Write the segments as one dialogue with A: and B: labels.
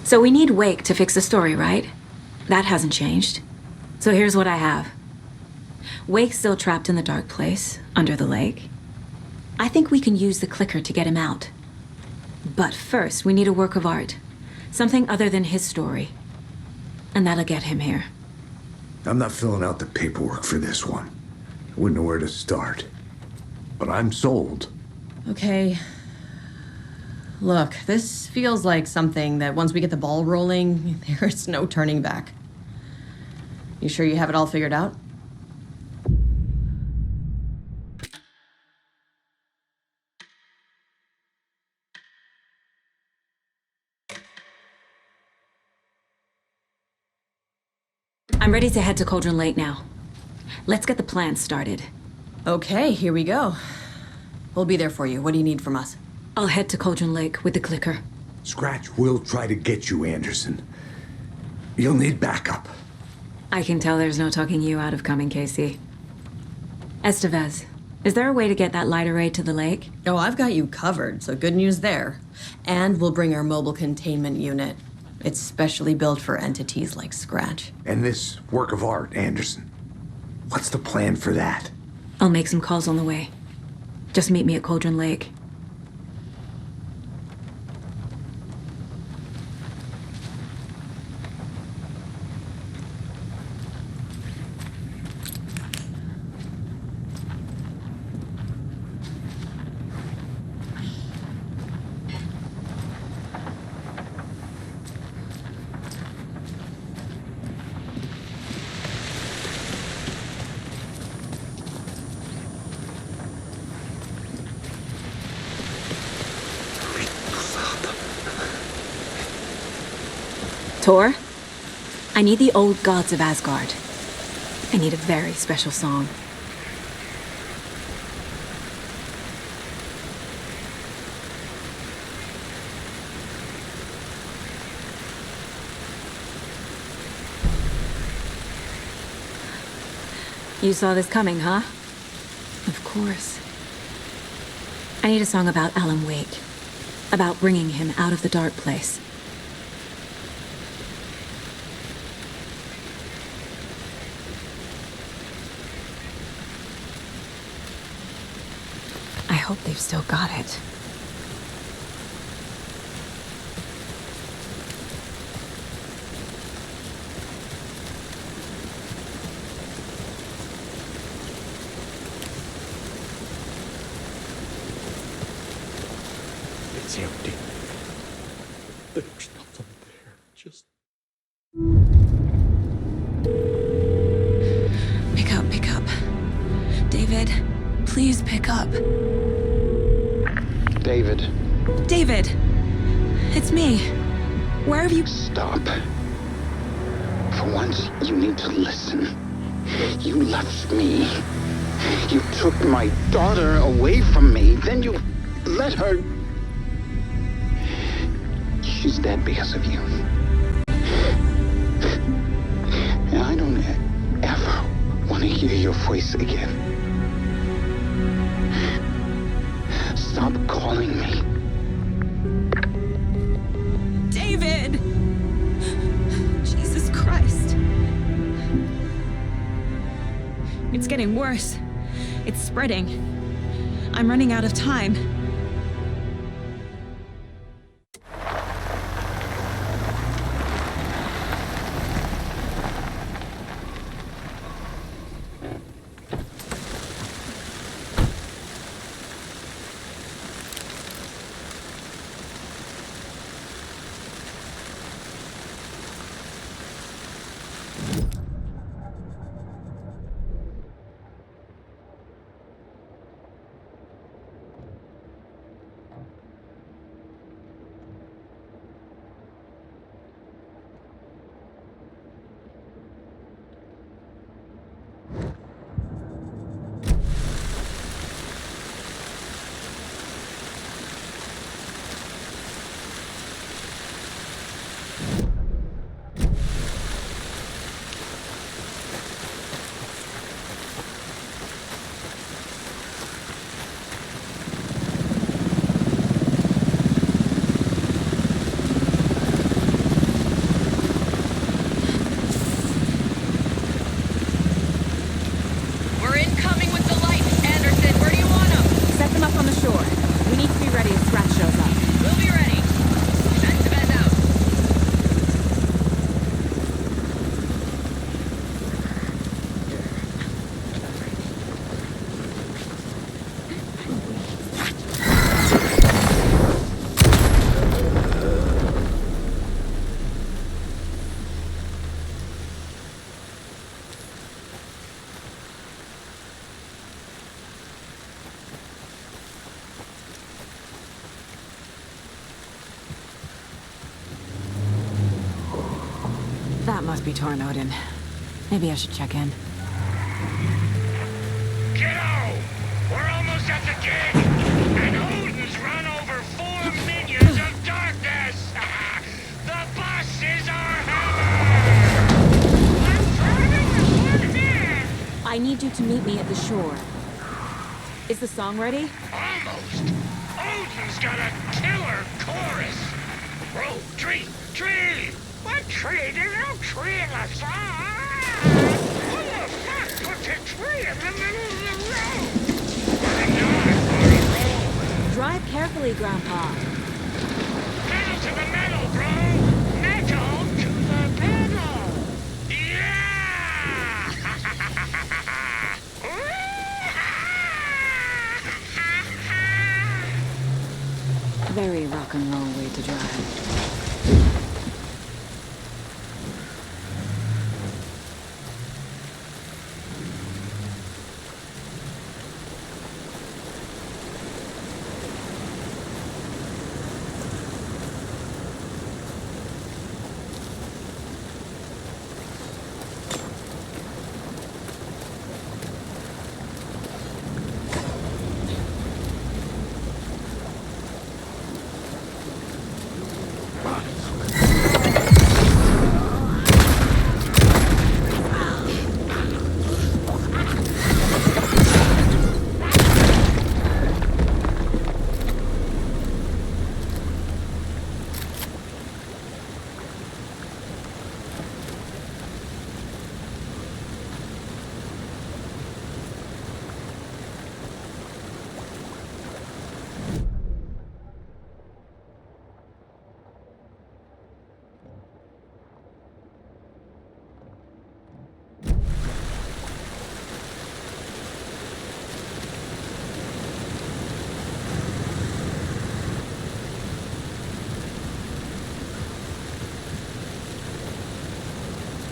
A: So we need Wake to fix the story, right? That hasn't changed. So here's what I have. Wake's still trapped in the dark place, under the lake. I think we can use the clicker to get him out. But first, we need a work of art. Something other than his story. And that'll get him here.
B: I'm not filling out the paperwork for this one. I wouldn't know where to start. But I'm sold.
C: Okay. Look, this feels like something that once we get the ball rolling, there's no turning back. You sure you have it all figured out?
A: I'm ready to head to Cauldron Lake now. Let's get the plan started.
C: Okay, here we go. We'll be there for you. What do you need from us?
A: I'll head to Cauldron Lake with the clicker.
B: Scratch will try to get you, Anderson. You'll need backup.
A: I can tell there's no talking you out of coming, Casey. Estevez, is there a way to get that light array to the lake?
C: Oh, I've got you covered, so good news there. And we'll bring our mobile containment unit. It's specially built for entities like Scratch.
B: And this work of art, Anderson. What's the plan for that?
A: I'll make some calls on the way. Just meet me at Cauldron Lake. Tor, I need the old gods of Asgard. I need a very special song. You saw this coming, huh? Of course. I need a song about Alanwake. About bringing him out of the dark place. I hope they've still got it.
B: It's empty. There's nothing there. Just...
A: Pick up. David, please pick up.
D: David.
A: David! It's me. Where have you...
D: Stop. For once, you need to listen. You left me. You took my daughter away from me. Then you let her... She's dead because of you. And I don't ever want to hear your voice again. Stop calling me.
A: David! Jesus Christ. It's getting worse. It's spreading. I'm running out of time. Must be torn Odin. Maybe I should check in.
E: Kiddo! We're almost at the gig! And Odin's run over 4 minions of darkness! The bus is our hammer! I'm driving with one hand!
A: I need you to meet me at the shore. Is the song ready?
E: Almost! Odin's got a killer chorus! Bro, tree! Tree! What tree? There's no tree in the song! Who the fuck puts a tree in the middle of the road? We're not on a roll!
A: Drive carefully, Grandpa.
E: Pedal to the metal, bro! Metal to the pedal! Yeah!
A: Very rock and roll way to drive.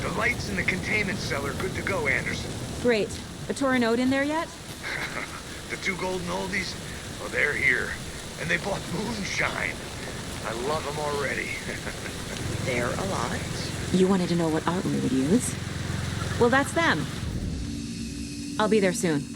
F: The lights in the containment cell are good to go, Anderson.
A: Great. A Torin Odin there yet?
F: The 2 golden oldies? Well, they're here. And they bought moonshine. I love them already.
C: They're alive.
A: You wanted to know what art we would use? Well, that's them. I'll be there soon.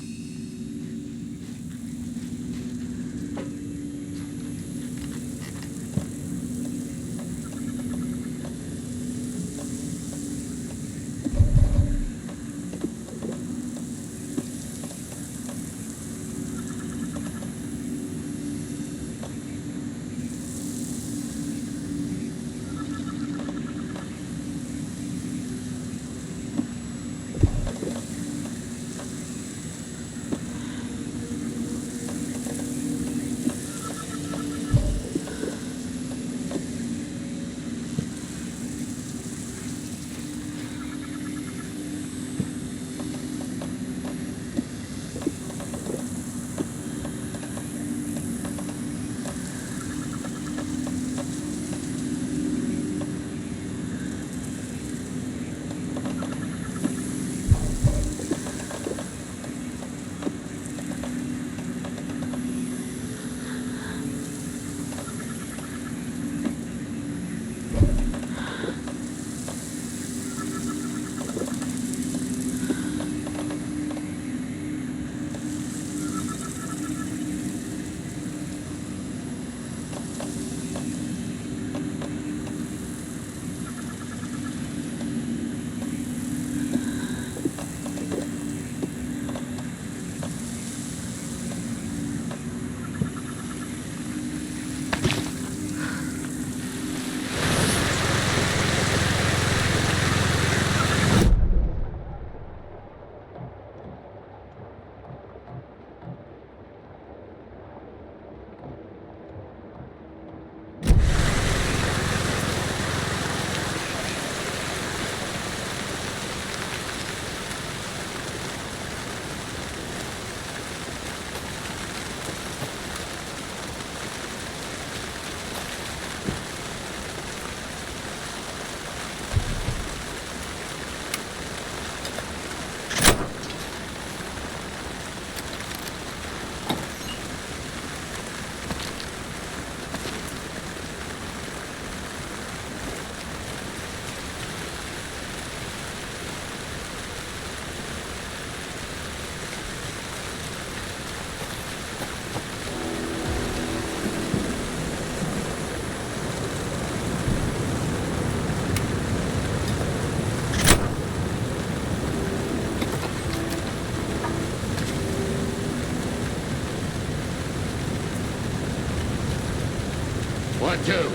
E: 1-2.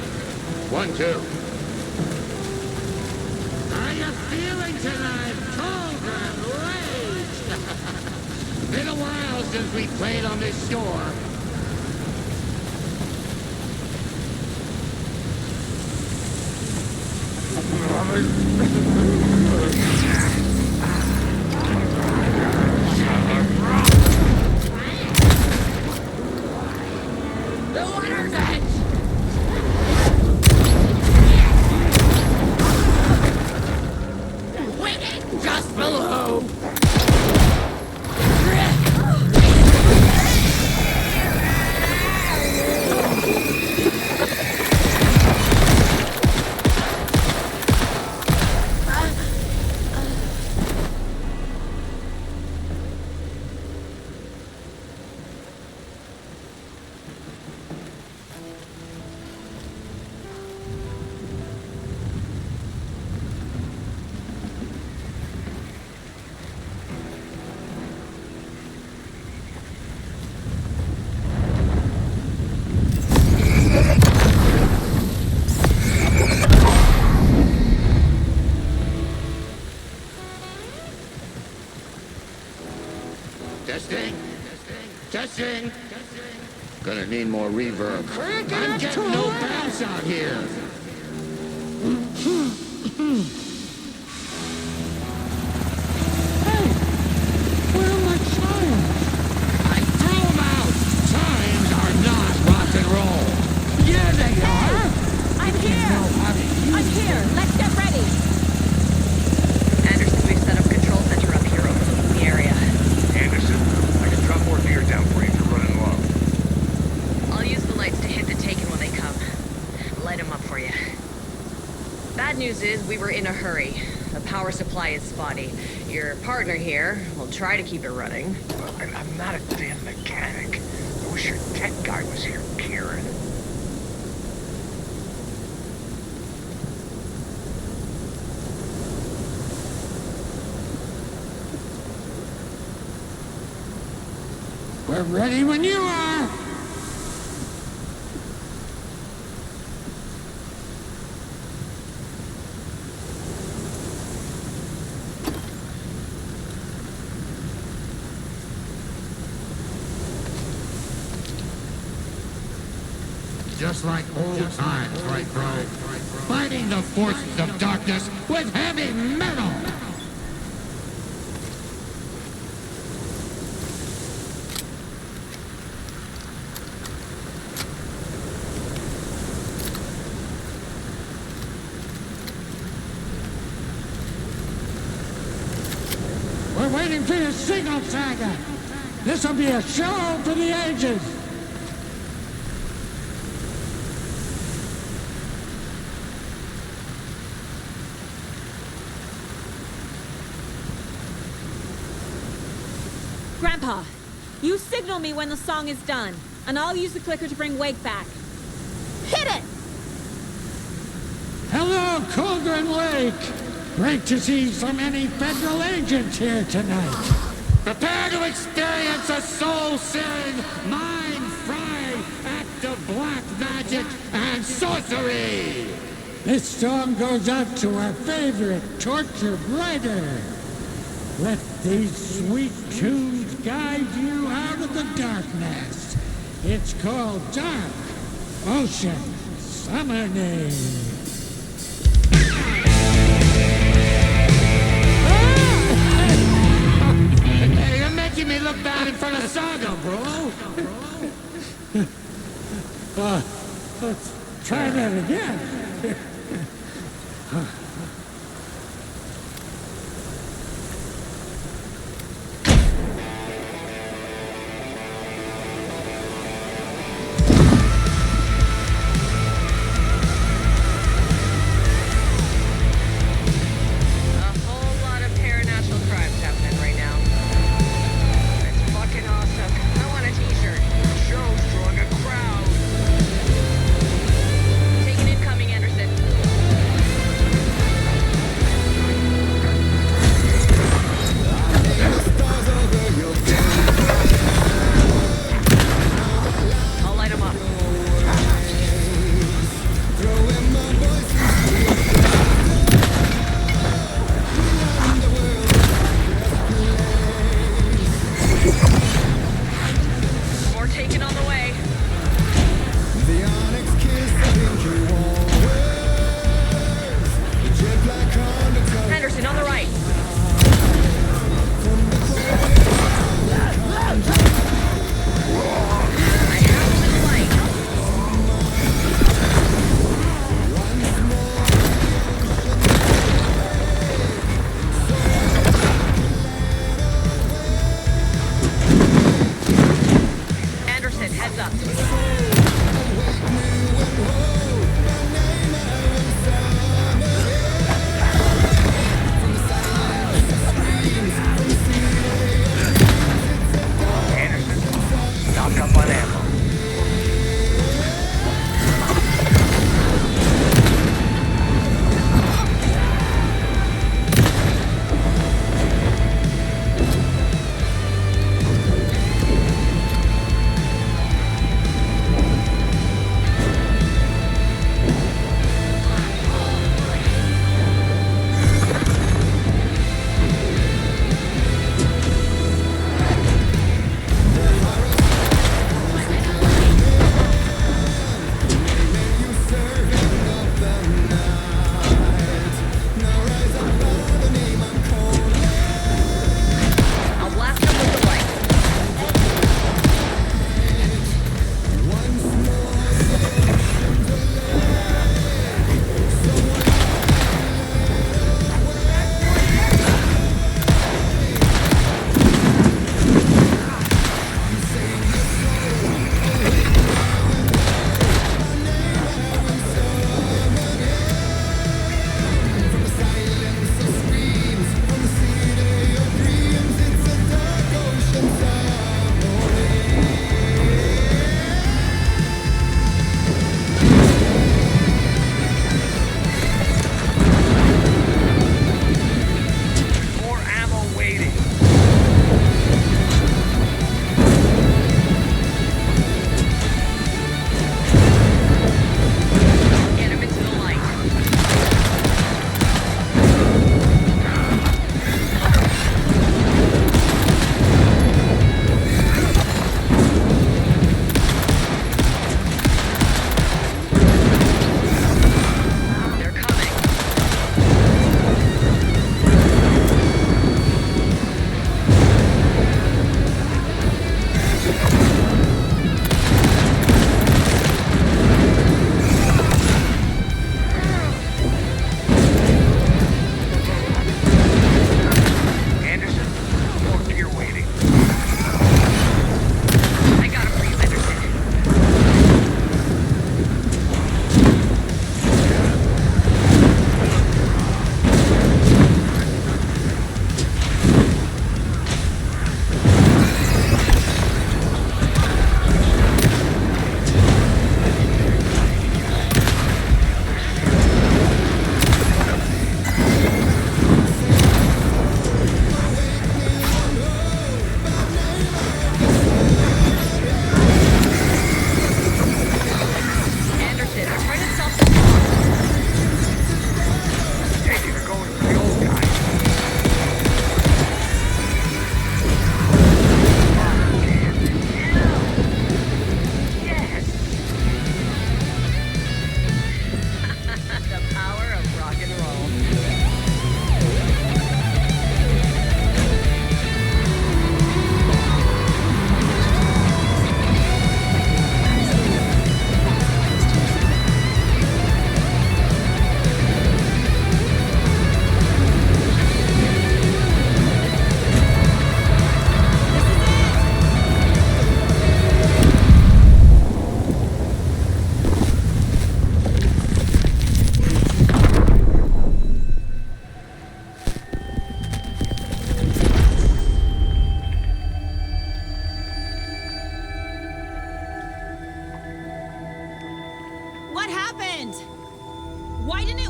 E: 1-2. How you feeling tonight, Cauldron Rage? Been a while since we played on this shore. The water's edge! Waiting just below! Testing. Testing. Gonna need more reverb. I'm getting no bounce out here. Hey, where are my chimes? I threw them out. Chimes are not rock and roll. Yeah, they are.
A: I'm here! I'm here! Let's get ready!
G: Anderson, we've set up control center up here over the area.
F: Anderson, I can drop more beer down for you if you're running low.
G: I'll use the lights to hit the Taken when they come. Light them up for you. Bad news is we were in a hurry. The power supply is spotty. Your partner here will try to keep it running.
F: I'm not a damn mechanic. I wish your tech guy was here, Kieran.
E: We're ready when you are. Just like old times, right, bro? Fighting the forces of darkness with heavy metal! We're waiting for your signal, Saga! This'll be a show for the ages!
A: Grandpa, you signal me when the song is done, and I'll use the clicker to bring Wake back. Hit it!
E: Hello, Cauldron Lake! Great to see so many federal agents here tonight. Prepare to experience a soul-searing, mind-frying act of black magic and sorcery! This song goes out to our favorite tortured writer. Let these sweet tunes guide you out of the darkness. It's called Dark Ocean Summoning. Hey, you're making me look bad in front of Saga, bro. Let's try that again.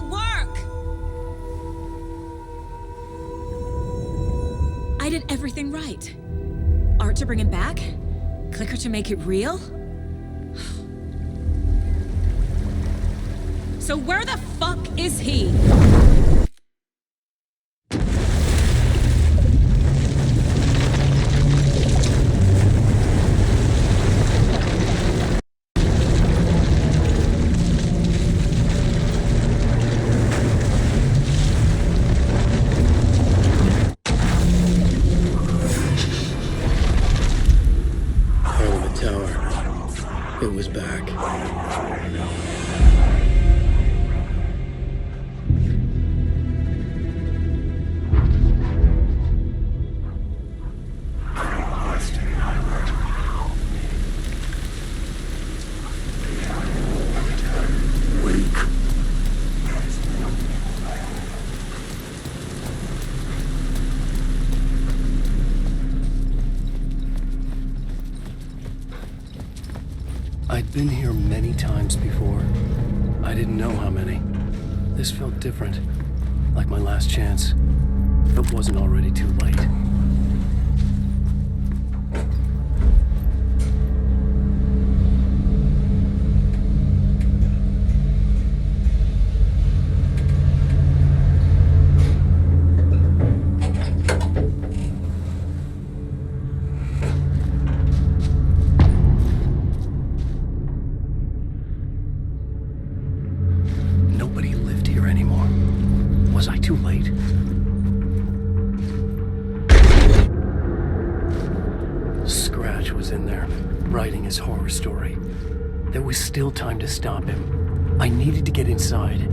A: work! I did everything right. Art to bring him back? Clicker to make it real? So where the fuck is he?
H: Parliament Tower. It was back. I'd been here many times before. I didn't know how many. This felt different, like my last chance. It wasn't already too late. Nobody lived here anymore. Was I too late? Scratch was in there, writing his horror story. There was still time to stop him. I needed to get inside.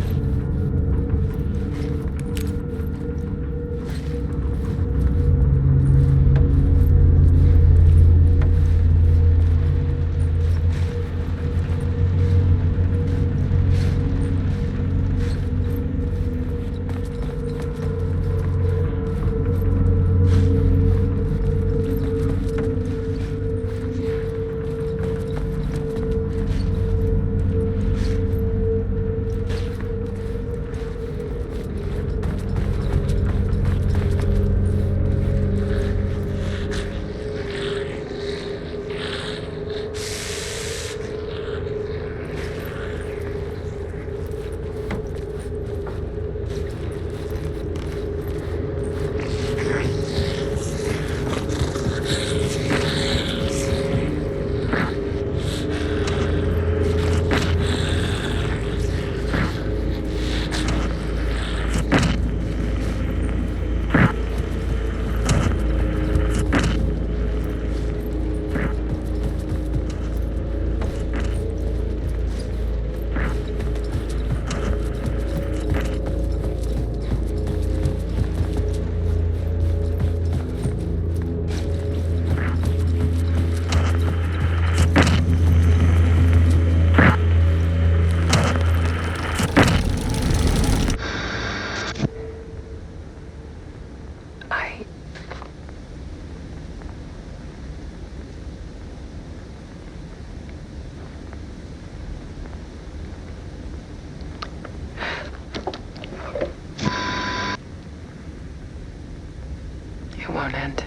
I: It won't end.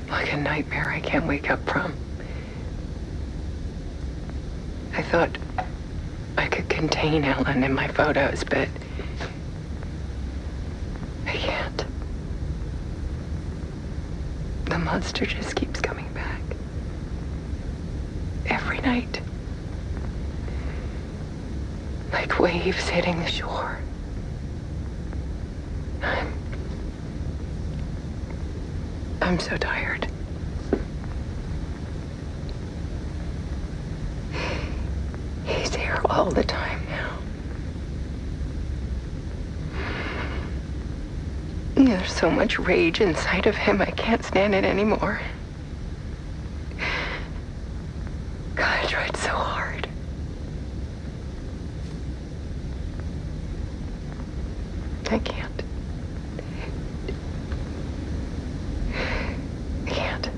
I: Like a nightmare I can't wake up from. I thought I could contain Ellen in my photos, but I can't. The monster just keeps coming back. Every night. Like waves hitting the shore. I'm so tired. He's here all the time now. There's so much rage inside of him, I can't stand it anymore. God, I tried so hard. I can't. I can't.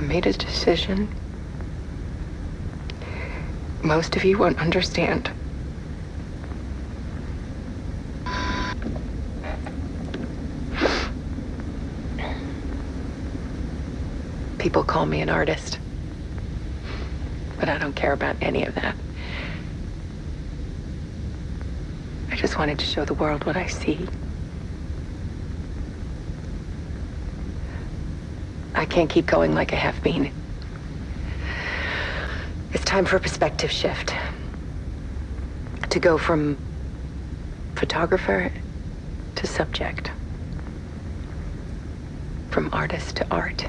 I: made a decision. Most of you won't understand. People call me an artist, but I don't care about any of that. I just wanted to show the world what I see. I can't keep going like I have been. It's time for a perspective shift. To go from photographer to subject. From artist to art.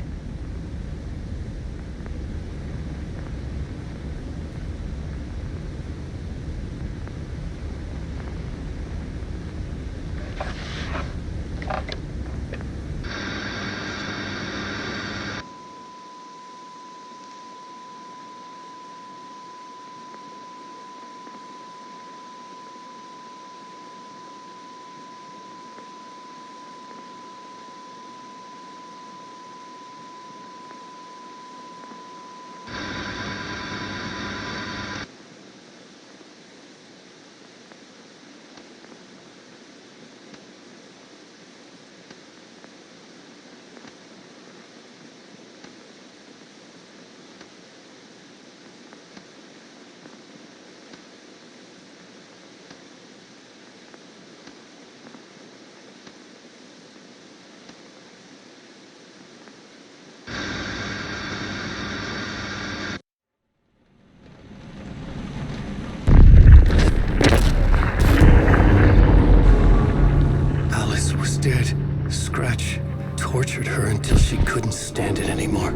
H: Dead. Scratch tortured her until she couldn't stand it anymore.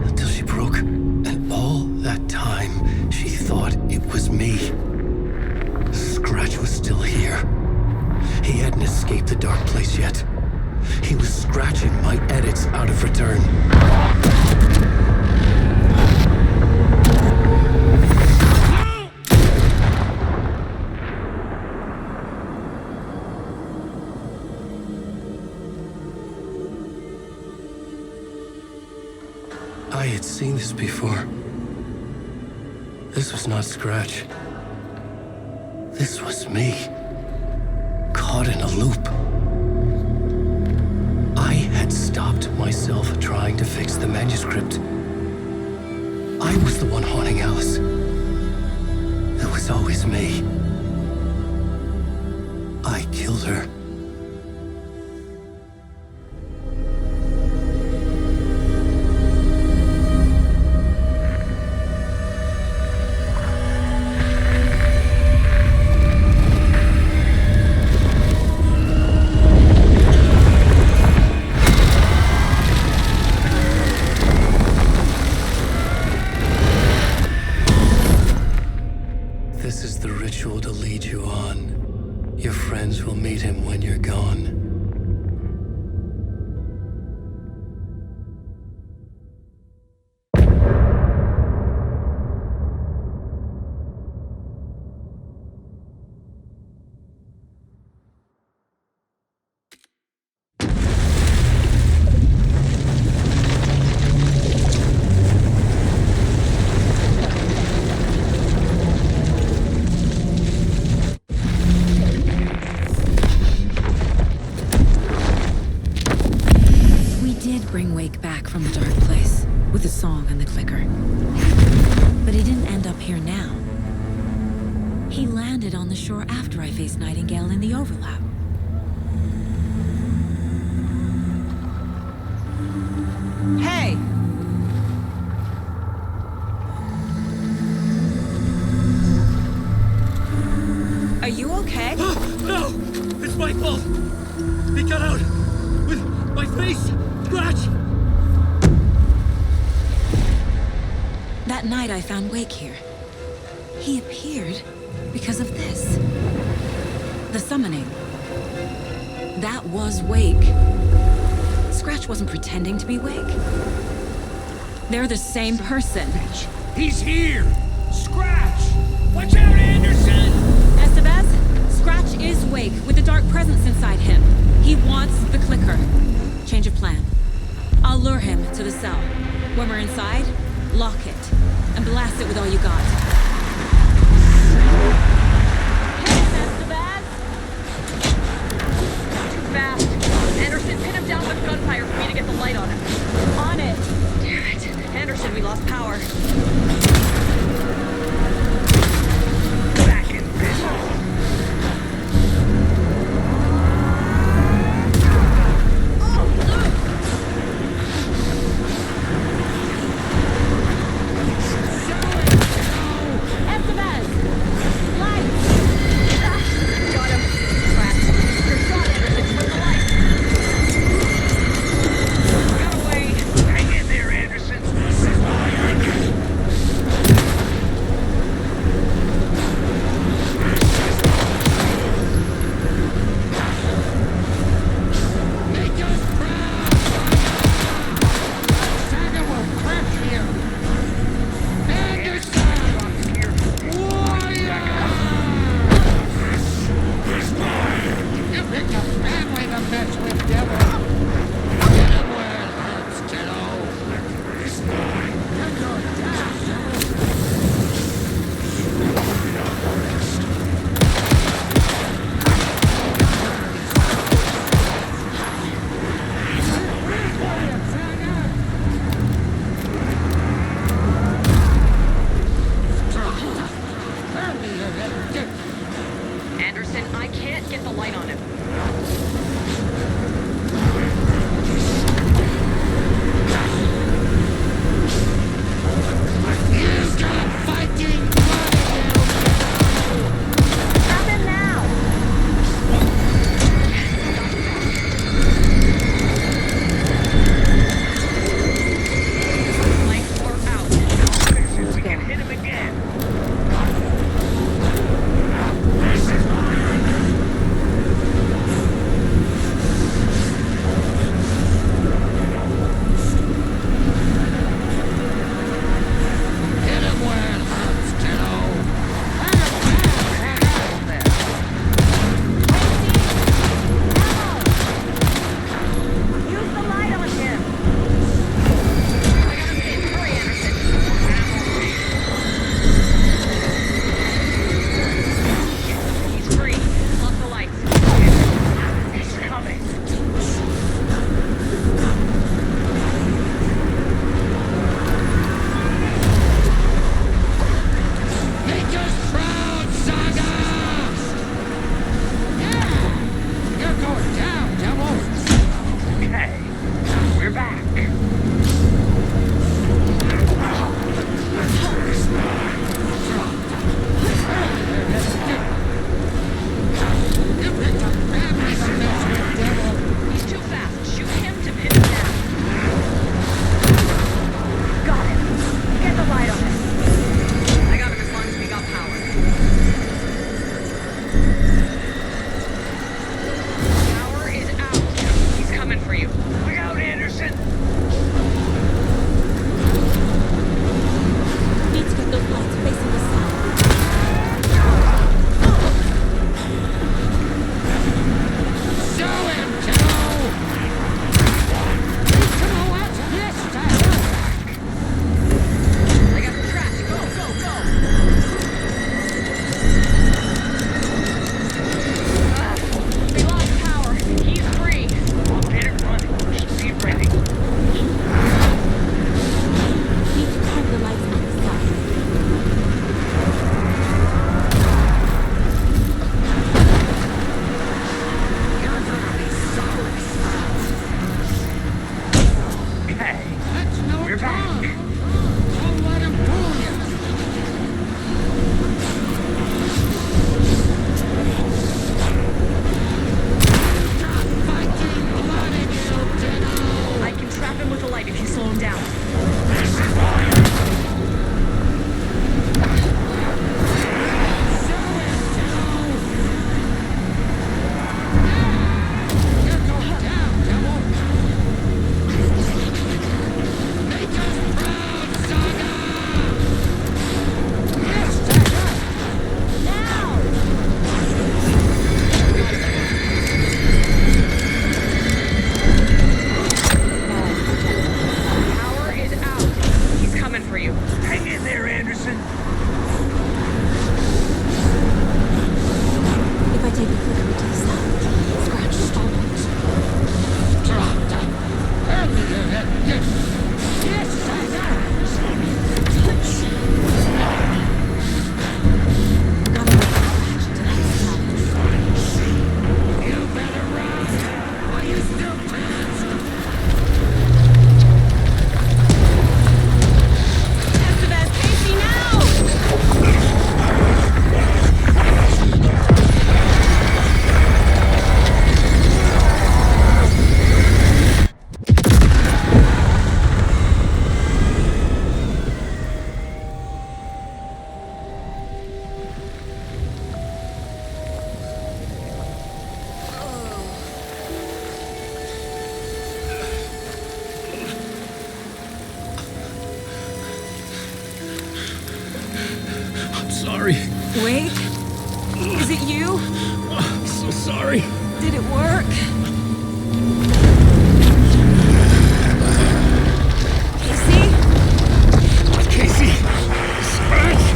H: Until she broke. And all that time, she thought it was me. Scratch was still here. He hadn't escaped the dark place yet. He was scratching my edits out of return. I had seen this before. This was not Scratch. This was me. Caught in a loop. I had stopped myself trying to fix the manuscript. I was the one haunting Alice. It was always me. I killed her. This is the ritual to lead you on. Your friends will meet him when you're gone.
A: Bring Wake back from the dark place with the song and the clicker. But he didn't end up here now. He landed on the shore after I faced Nightingale in the overlap.
J: Hey! Are you okay?
K: No! It's my fault! He got out! With my face! Scratch!
A: That night I found Wake here. He appeared because of this. The summoning. That was Wake. Scratch wasn't pretending to be Wake. They're the same person.
E: He's here! Scratch! Watch out, Anderson!
A: Estevez, Scratch is Wake with the dark presence inside him. He wants the clicker. Change of plan. I'll lure him to the cell. When we're inside,
J: Wake? Is it you?
K: I'm so sorry.
J: Did it work? Casey?
K: Casey! Scratch!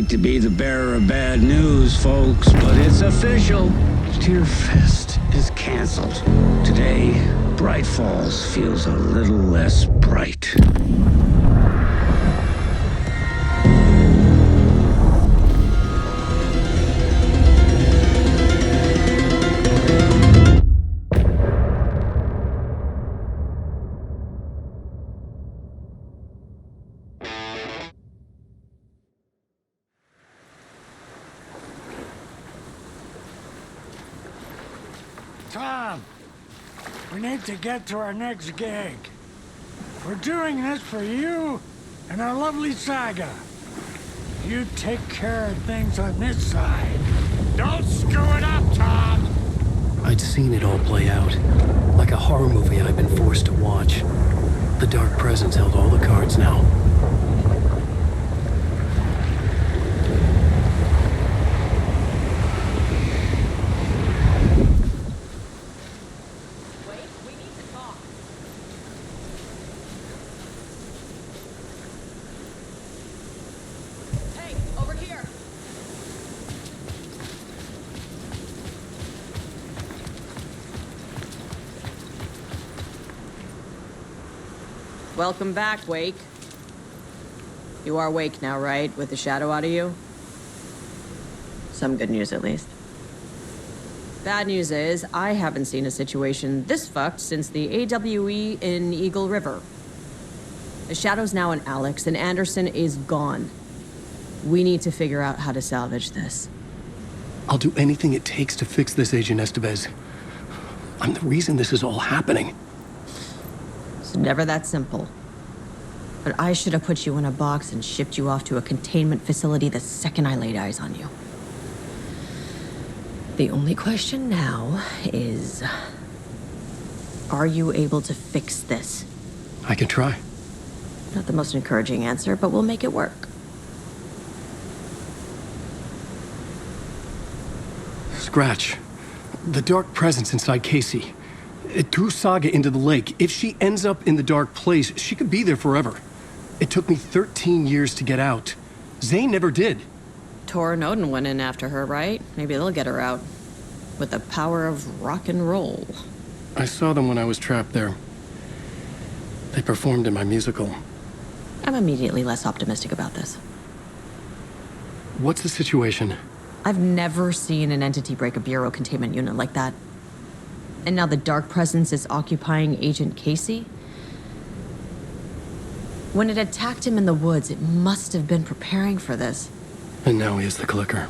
D: To be the bearer of bad news, folks, but it's official. Tearfest is canceled. Today, Bright Falls feels a little less bright.
L: Tom, we need to get to our next gig. We're doing this for you and our lovely Saga. You take care of things on this side. Don't screw it up, Tom!
H: I'd seen it all play out, like a horror movie I'd been forced to watch. The Dark Presence held all the cards now.
C: Welcome back, Wake. You are Wake now, right? With the shadow out of you? Some good news, at least. Bad news is, I haven't seen a situation this fucked since the AWE in Eagle River. The shadow's now in Alex, and Anderson is gone. We need to figure out how to salvage this.
H: I'll do anything it takes to fix this, Agent Estevez. I'm the reason this is all happening.
C: It's never that simple. But I should have put you in a box and shipped you off to a containment facility the second I laid eyes on you. The only question now is, are you able to fix this?
H: I can try.
C: Not the most encouraging answer, but we'll make it work.
H: Scratch. The Dark Presence inside Casey. It threw Saga into the lake. If she ends up in the dark place, she could be there forever. It took me 13 years to get out. Zane never did.
C: Tor and Odin went in after her, right? Maybe they'll get her out. With the power of rock and roll.
H: I saw them when I was trapped there. They performed in my musical.
C: I'm immediately less optimistic about this.
H: What's the situation?
C: I've never seen an entity break a bureau containment unit like that. And now the Dark Presence is occupying Agent Casey? When it attacked him in the woods, it must have been preparing for this.
H: And now he has the clicker.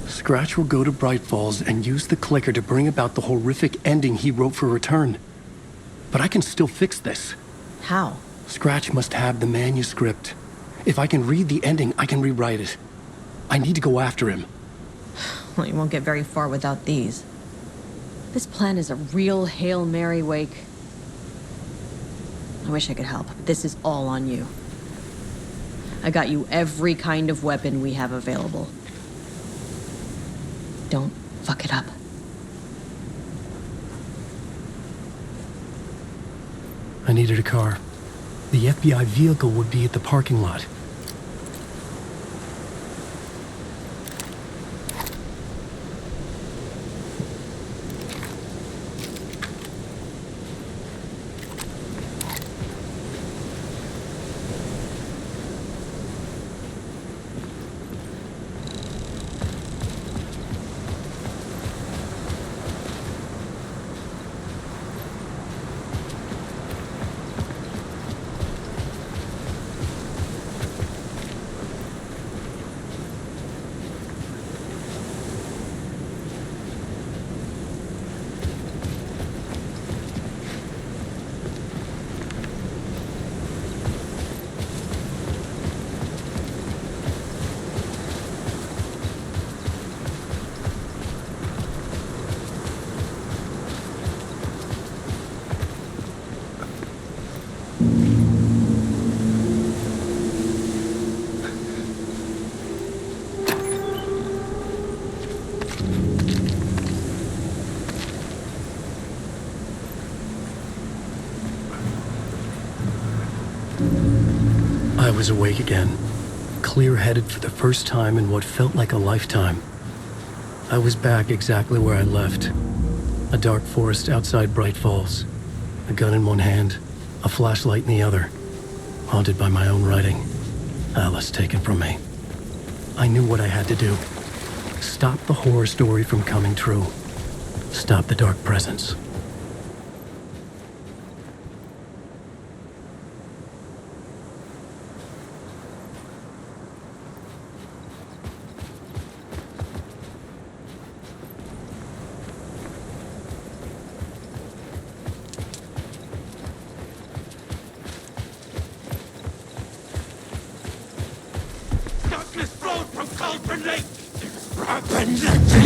H: Scratch will go to Bright Falls and use the clicker to bring about the horrific ending he wrote for Return. But I can still fix this.
C: How?
H: Scratch must have the manuscript. If I can read the ending, I can rewrite it. I need to go after him.
C: Well, you won't get very far without these. This plan is a real Hail Mary, Wake. I wish I could help, but this is all on you. I got you every kind of weapon we have available. Don't fuck it up.
H: I needed a car. The FBI vehicle would be at the parking lot. was awake again, clear-headed for the first time in what felt like a lifetime. I was back exactly where I left. A dark forest outside Bright Falls. A gun in one hand, a flashlight in the other. Haunted by my own writing. Alice taken from me. I knew what I had to do. Stop the horror story from coming true. Stop the dark presence.
E: Darkness flowed from Cauldron Lake! Rapidly!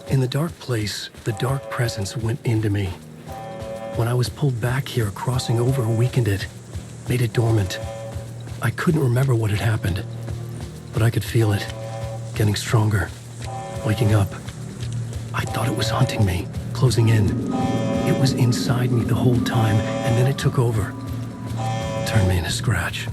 H: In the dark place, the dark presence went into me. When I was pulled back here, crossing over weakened it, made it dormant. I couldn't remember what had happened, but I could feel it, getting stronger, waking up. I thought it was hunting me, closing in. It was inside me the whole time, and then it took over. Turned me into Scratch.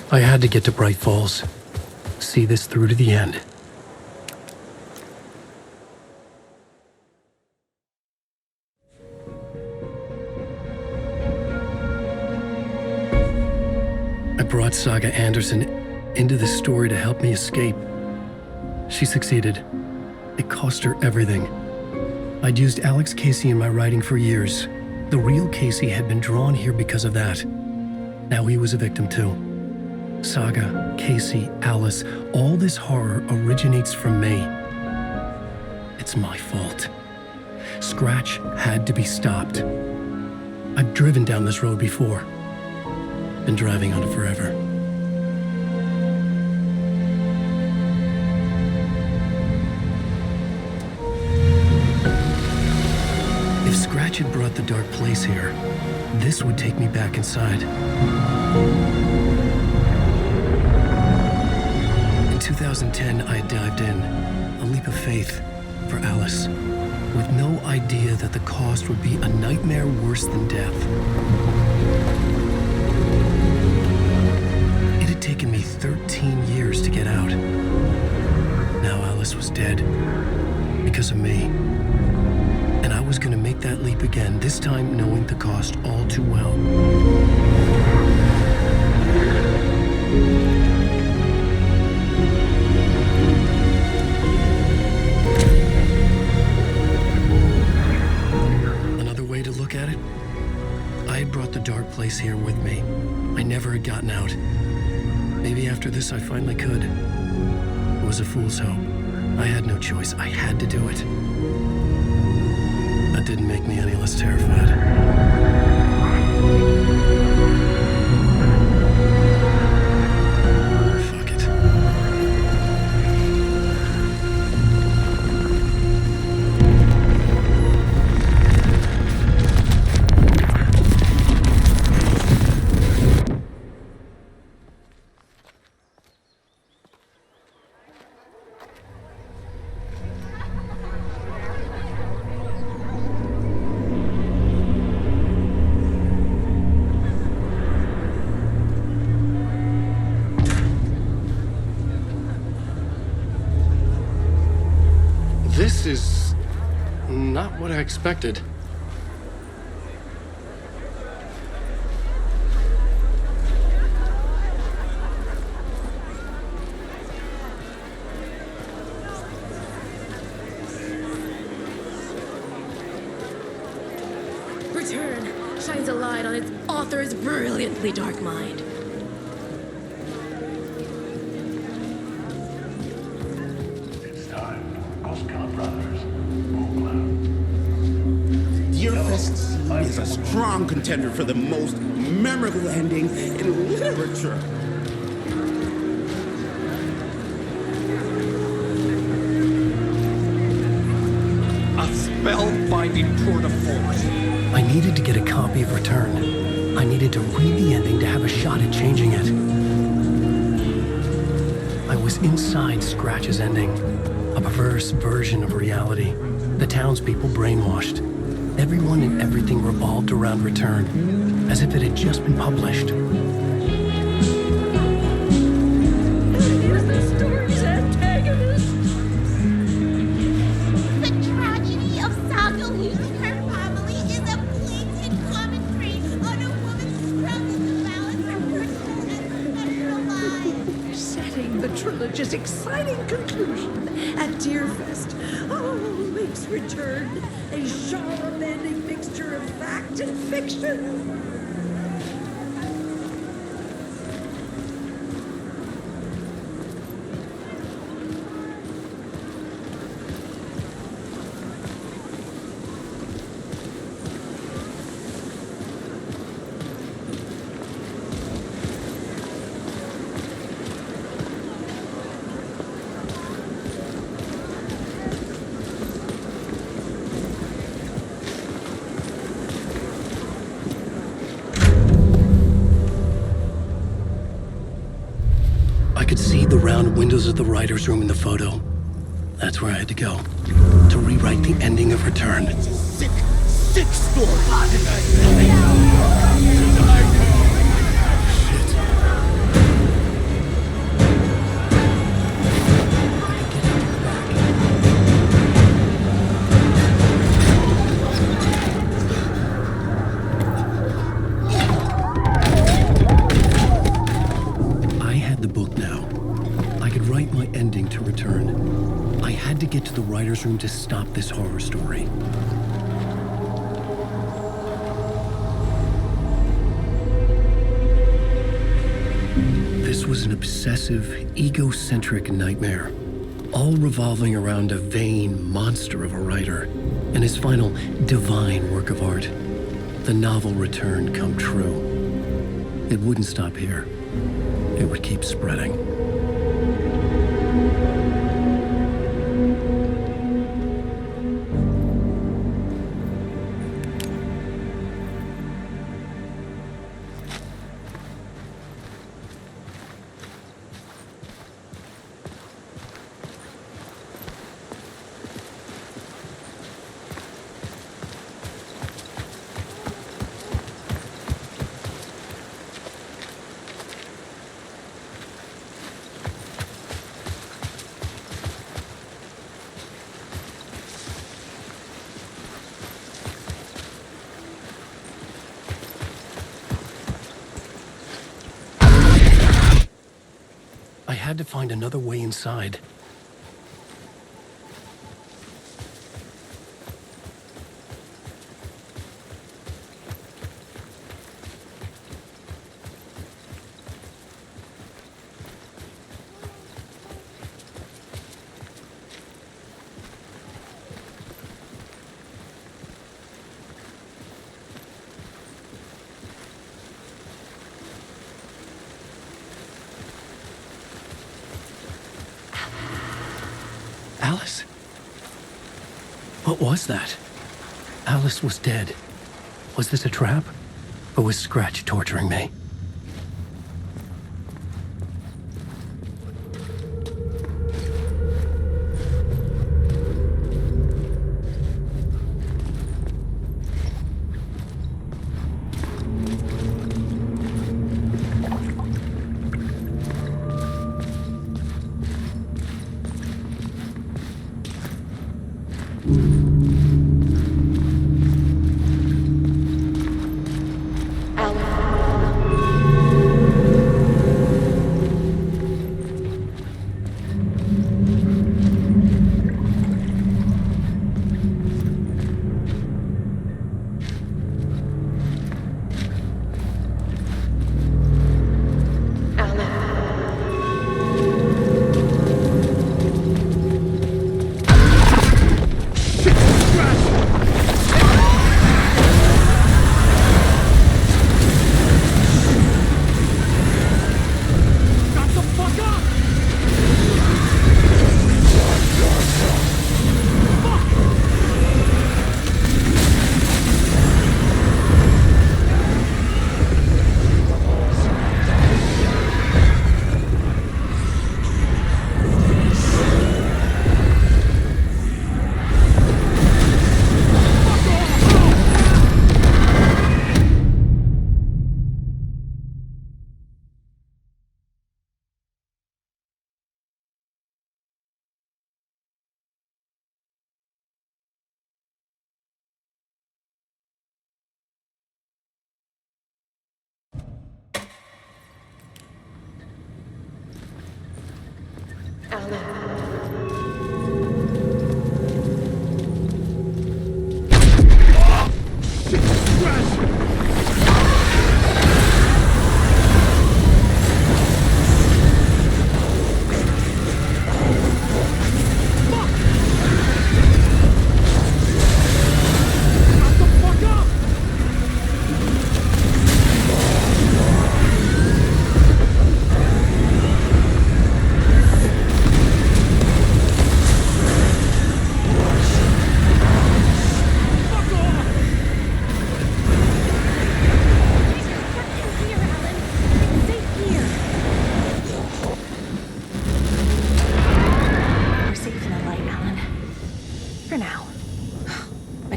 H: I had to get to Bright Falls. See this through to the end. I brought Saga Anderson into this story to help me escape. She succeeded. It cost her everything. I'd used Alex Casey in my writing for years. The real Casey had been drawn here because of that. Now he was a victim too. Saga, Casey, Alice, all this horror originates from me. It's my fault. Scratch had to be stopped. I've driven down this road before. Been driving on it forever. If Scratch had brought the dark place here, this would take me back inside. In 2010, I had dived in, a leap of faith for Alice, with no idea that the cost would be a nightmare worse than death. It had taken me 13 years to get out. Now Alice was dead, because of me. And I was gonna make that leap again, this time knowing the cost all too well. The dark place here with me. I never had gotten out. Maybe after this I finally could. It was a fool's hope. I had no choice. I had to do it. That didn't make me any less terrified. This is not what I expected.
M: Return shines a light on its author's brilliantly dark mind.
N: Is a strong contender for the most memorable ending in literature.
K: grinding tour de force.
H: I needed to get a copy of Return. I needed to read the ending to have a shot at changing it. I was inside Scratch's ending, a perverse version of reality. The townspeople brainwashed. Everyone and everything revolved around Return, as if it had just been published.
J: Here's the story's antagonist.
O: The tragedy of Saga losing her family is a blatant commentary on a woman's struggle to balance her personal and professional lives.
J: Setting the trilogy's exciting conclusion at Deerfest. Alanwake's Return, a genre-bending mixture of fact and fiction.
H: I could see the round windows of the writer's room in the photo. That's where I had to go, to rewrite the ending of Return.
N: Sick story.
H: To get to the writer's room to stop this horror story. This was an obsessive, egocentric nightmare, all revolving around a vain monster of a writer and his final divine work of art, the novel Return come true. It wouldn't stop here. It would keep spreading. I had to find another way inside. Alice? What was that? Alice was dead. Was this a trap? Or was Scratch torturing me?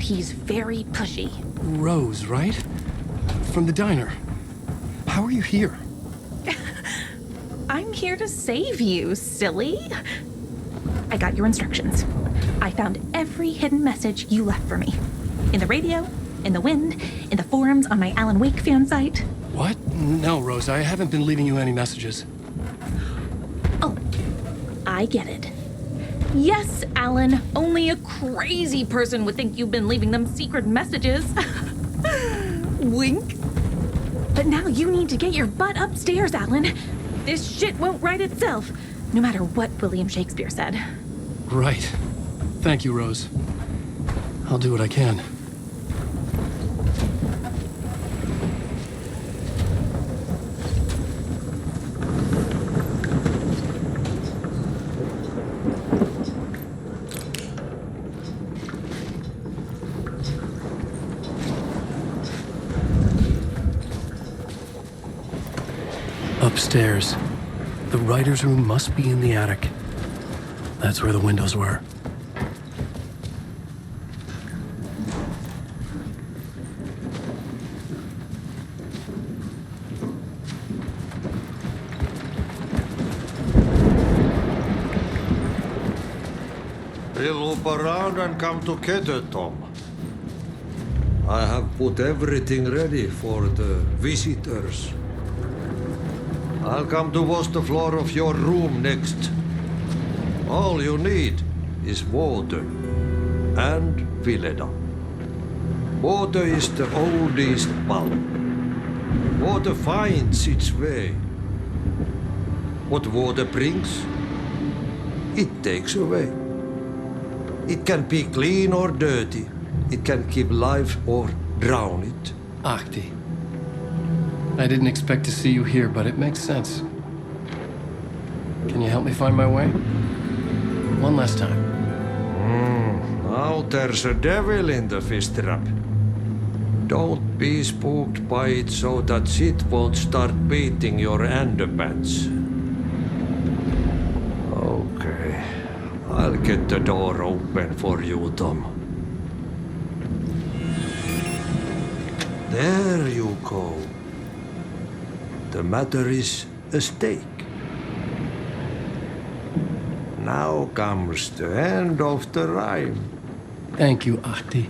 M: He's very pushy.
H: Rose, right? From the diner. How are you here?
M: I'm here to save you, silly. I got your instructions. I found every hidden message you left for me. In the radio, in the wind, in the forums on my Alan Wake fan site.
H: What? No, Rose, I haven't been leaving you any messages.
M: Oh, I get it. Yes, Alan, only a crazy person would think you've been leaving them secret messages. Wink. But now you need to get your butt upstairs, Alan. This shit won't right itself, no matter what William Shakespeare said.
H: Right. Thank you, Rose. I'll do what I can. Upstairs. The writer's room must be in the attic. That's where the windows were.
P: We'll loop around and come together, Tom. I have put everything ready for the visitors. I'll come to wash the floor of your room next. All you need is water and fill it up. Water is the oldest bulb. Water finds its way. What water brings, it takes away. It can be clean or dirty. It can keep life or drown it.
H: Ahti. I didn't expect to see you here, but it makes sense. Can you help me find my way? One last time.
P: Now there's a devil in the fish trap. Don't be spooked by it so that shit won't start beating your underpants. Okay. I'll get the door open for you, Tom. There you go. The matter is a stake. Now comes the end of the rhyme.
H: Thank you, Ahti.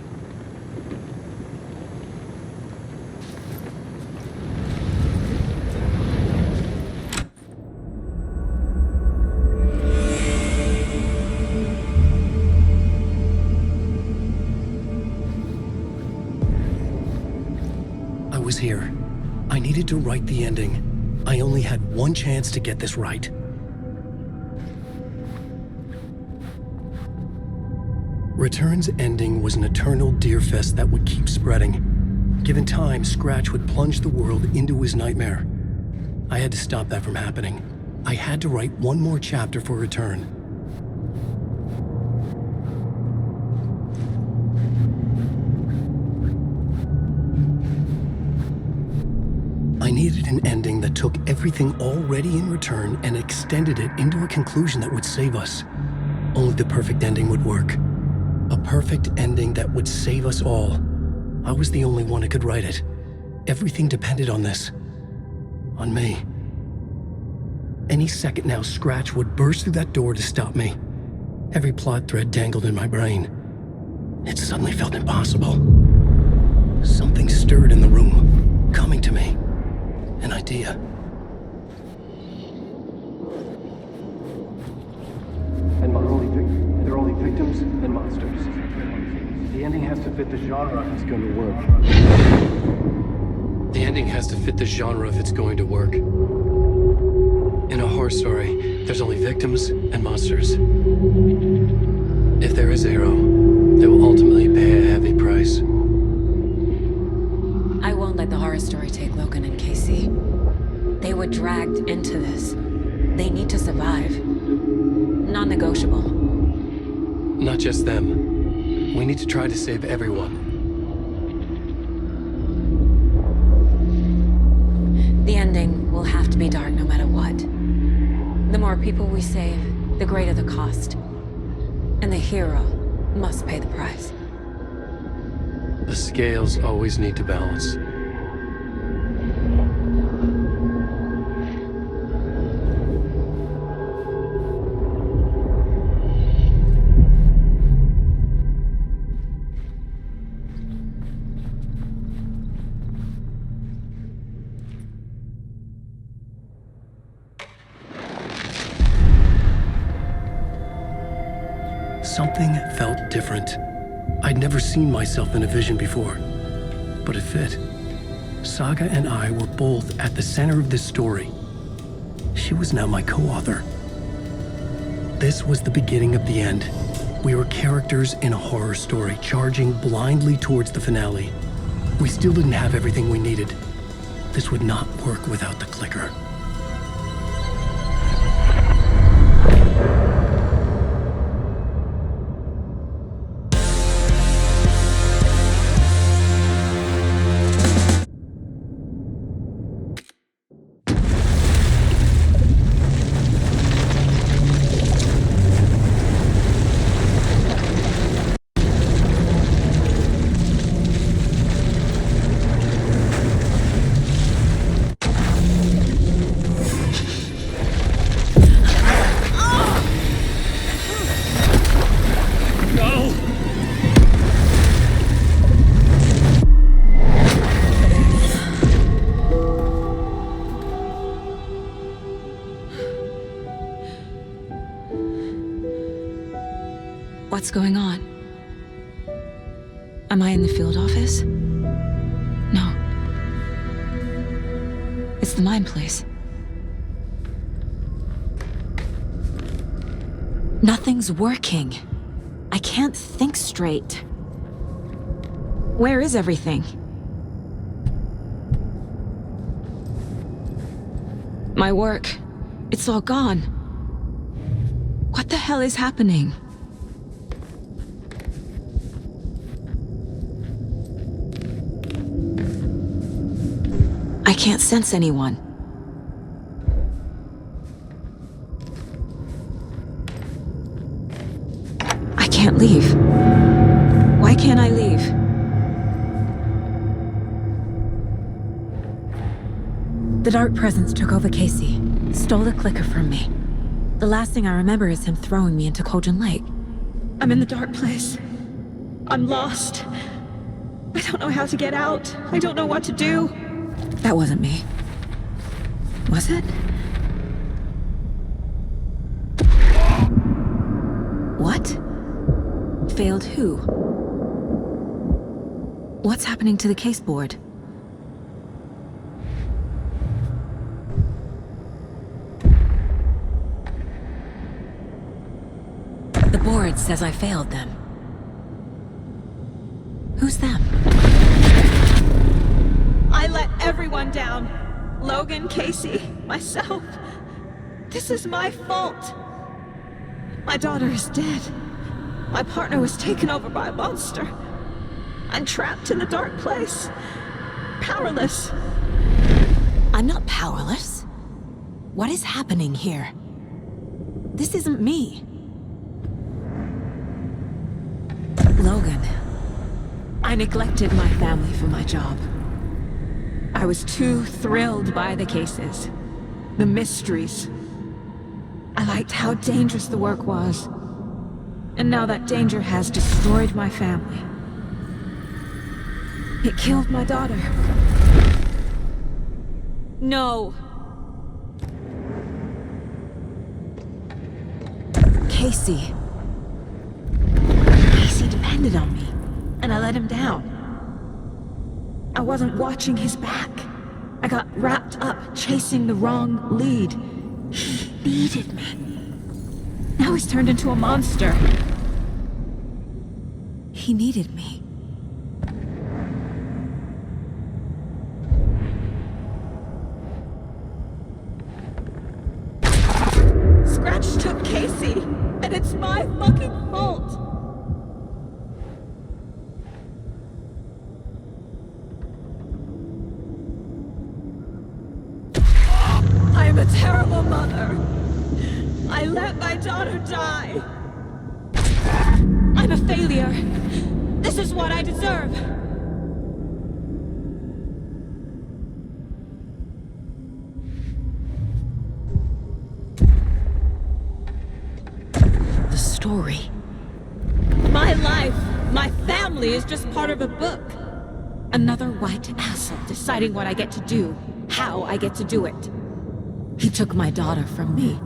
H: I was here. I needed to write the ending. I only had one chance to get this right. Return's ending was an eternal deerfest that would keep spreading. Given time, Scratch would plunge the world into his nightmare. I had to stop that from happening. I had to write one more chapter for Return. I needed an ending that took everything already in Return and extended it into a conclusion that would save us. Only the perfect ending would work. A perfect ending that would save us all. I was the only one who could write it. Everything depended on this. On me. Any second now, Scratch would burst through that door to stop me. Every plot thread tangled in my brain. It suddenly felt impossible. Something stirred in the room, coming to me. An idea. The ending has to fit the genre if it's going to work. The ending has to fit the genre if it's going to work. In a horror story, there's only victims and monsters. If there is a hero, they will ultimately pay a heavy price.
A: I won't let the horror story take Logan and Casey. They were dragged into this. They need to survive. Non-negotiable.
H: Not just them. We need to try to save everyone.
A: The ending will have to be dark no matter what. The more people we save, the greater the cost. And the hero must pay the price.
H: The scales always need to balance. Something felt different. I'd never seen myself in a vision before, but it fit. Saga and I were both at the center of this story. She was now my co-author. This was the beginning of the end. We were characters in a horror story, charging blindly towards the finale. We still didn't have everything we needed. This would not work without the clicker.
A: What's going on? Am I in the field office? No. It's the mine place. Nothing's working. I can't think straight. Where is everything? My work. It's all gone. What the hell is happening? I can't sense anyone. I can't leave. Why can't I leave? The dark presence took over Casey, stole the clicker from me. The last thing I remember is him throwing me into Cauldron Lake.
M: I'm in the dark place. I'm lost. I don't know how to get out. I don't know what to do.
A: That wasn't me. Was it? What? Failed who? What's happening to the case board? The board says I failed them. Who's them?
M: I let everyone down. Logan, Casey, myself. This is my fault. My daughter is dead. My partner was taken over by a monster. I'm trapped in the dark place. Powerless.
A: I'm not powerless. What is happening here? This isn't me. Logan. I neglected my family for my job. I was too thrilled by the cases, the mysteries. I liked how dangerous the work was. And now that danger has destroyed my family. It killed my daughter. No. Casey. Casey depended on me. I let him down. I wasn't watching his back. I got wrapped up chasing the wrong lead. He needed me. Now he's turned into a monster. He needed me. Scratch took Casey, and it's my fucking fault. I'm a terrible mother. I let my daughter die. I'm a failure. This is what I deserve. The story. My life, my family is just part of a book. Another white asshole deciding what I get to do, how I get to do it. He took my daughter from me.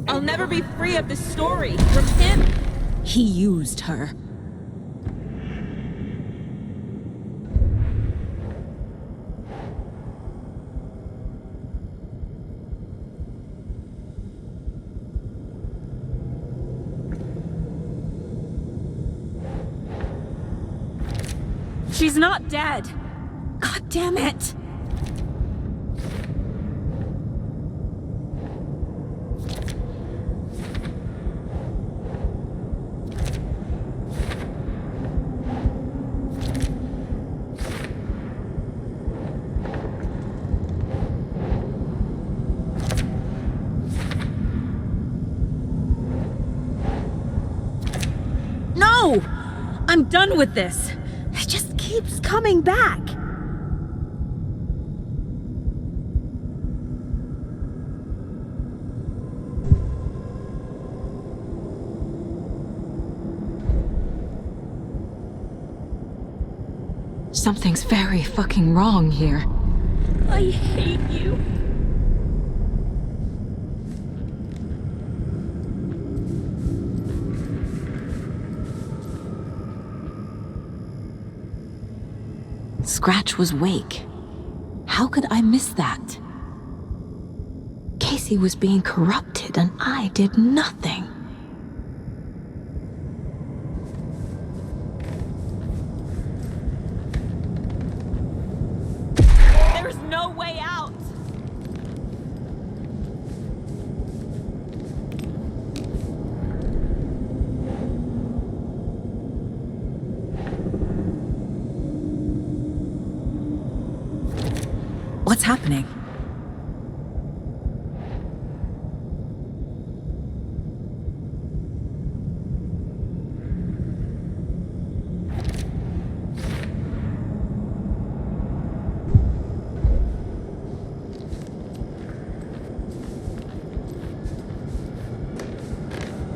A: I'll never be free of this story from him. He used her. She's not dead. God damn it. No! I'm done with this. It just keeps coming back. Something's very fucking wrong here. I hate you. Scratch was Wake. How could I miss that? Casey was being corrupted and I did nothing. There's no way out! What's happening?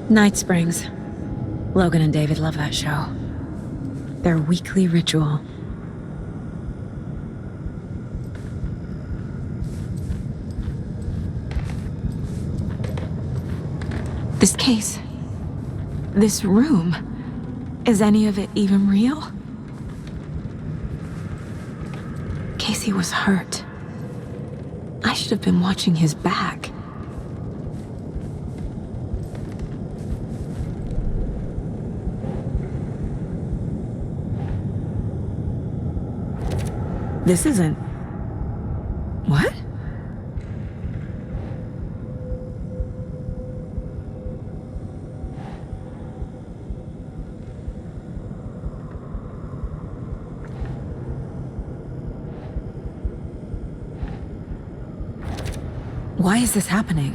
A: Night Springs. Logan and David love that show. Their weekly ritual. This case, this room, is any of it even real? Casey was hurt. I should have been watching his back. This isn't... What? Why is this happening?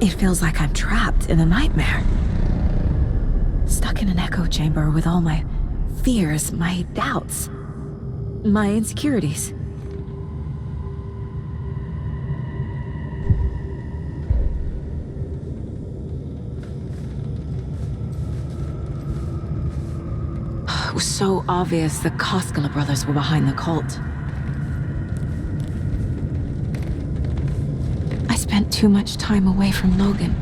A: It feels like I'm trapped in a nightmare. Stuck in an echo chamber with all my fears, my doubts, my insecurities. It was so obvious the Koskela brothers were behind the cult. I spent too much time away from Logan.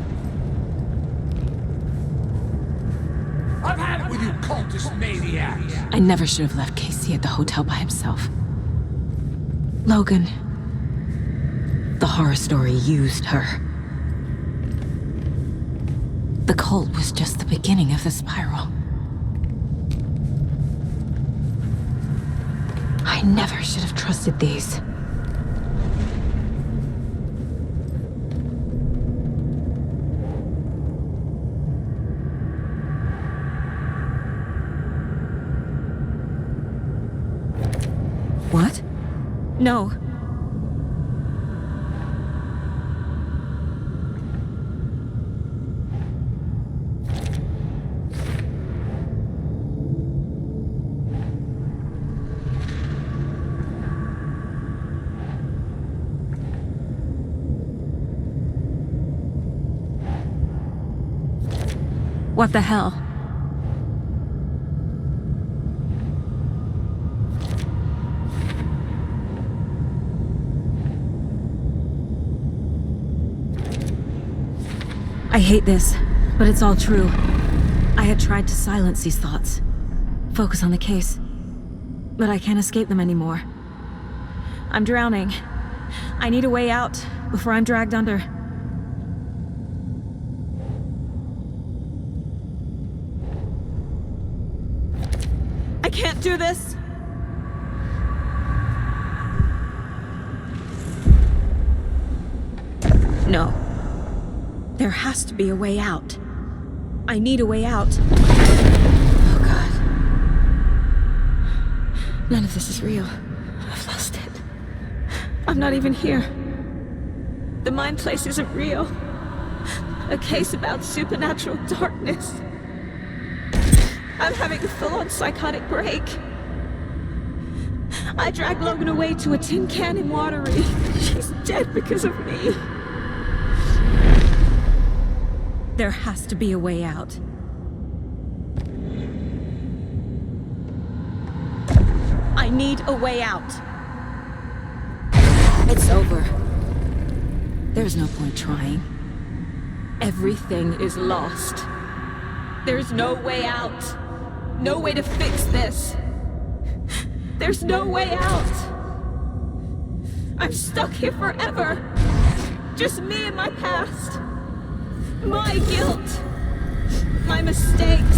K: I've had it with you cultist maniacs!
A: I never should have left Casey at the hotel by himself. Logan. The horror story used her. The cult was just the beginning of the spiral. I never should have trusted these. What? No. What the hell? I hate this, but it's all true. I had tried to silence these thoughts, focus on the case, but I can't escape them anymore. I'm drowning. I need a way out before I'm dragged under. I can't do this! No. There has to be a way out. I need a way out. Oh, God. None of this is real. I've lost it. I'm not even here. The mind place isn't real. A case about supernatural darkness. I'm having a full-on psychotic break. I dragged Logan away to a tin can in Watery. She's dead because of me. There has to be a way out. I need a way out. It's over. There's no point trying. Everything is lost. There's no way out. No way to fix this. There's no way out. I'm stuck here forever. Just me and my past. My guilt. My mistakes.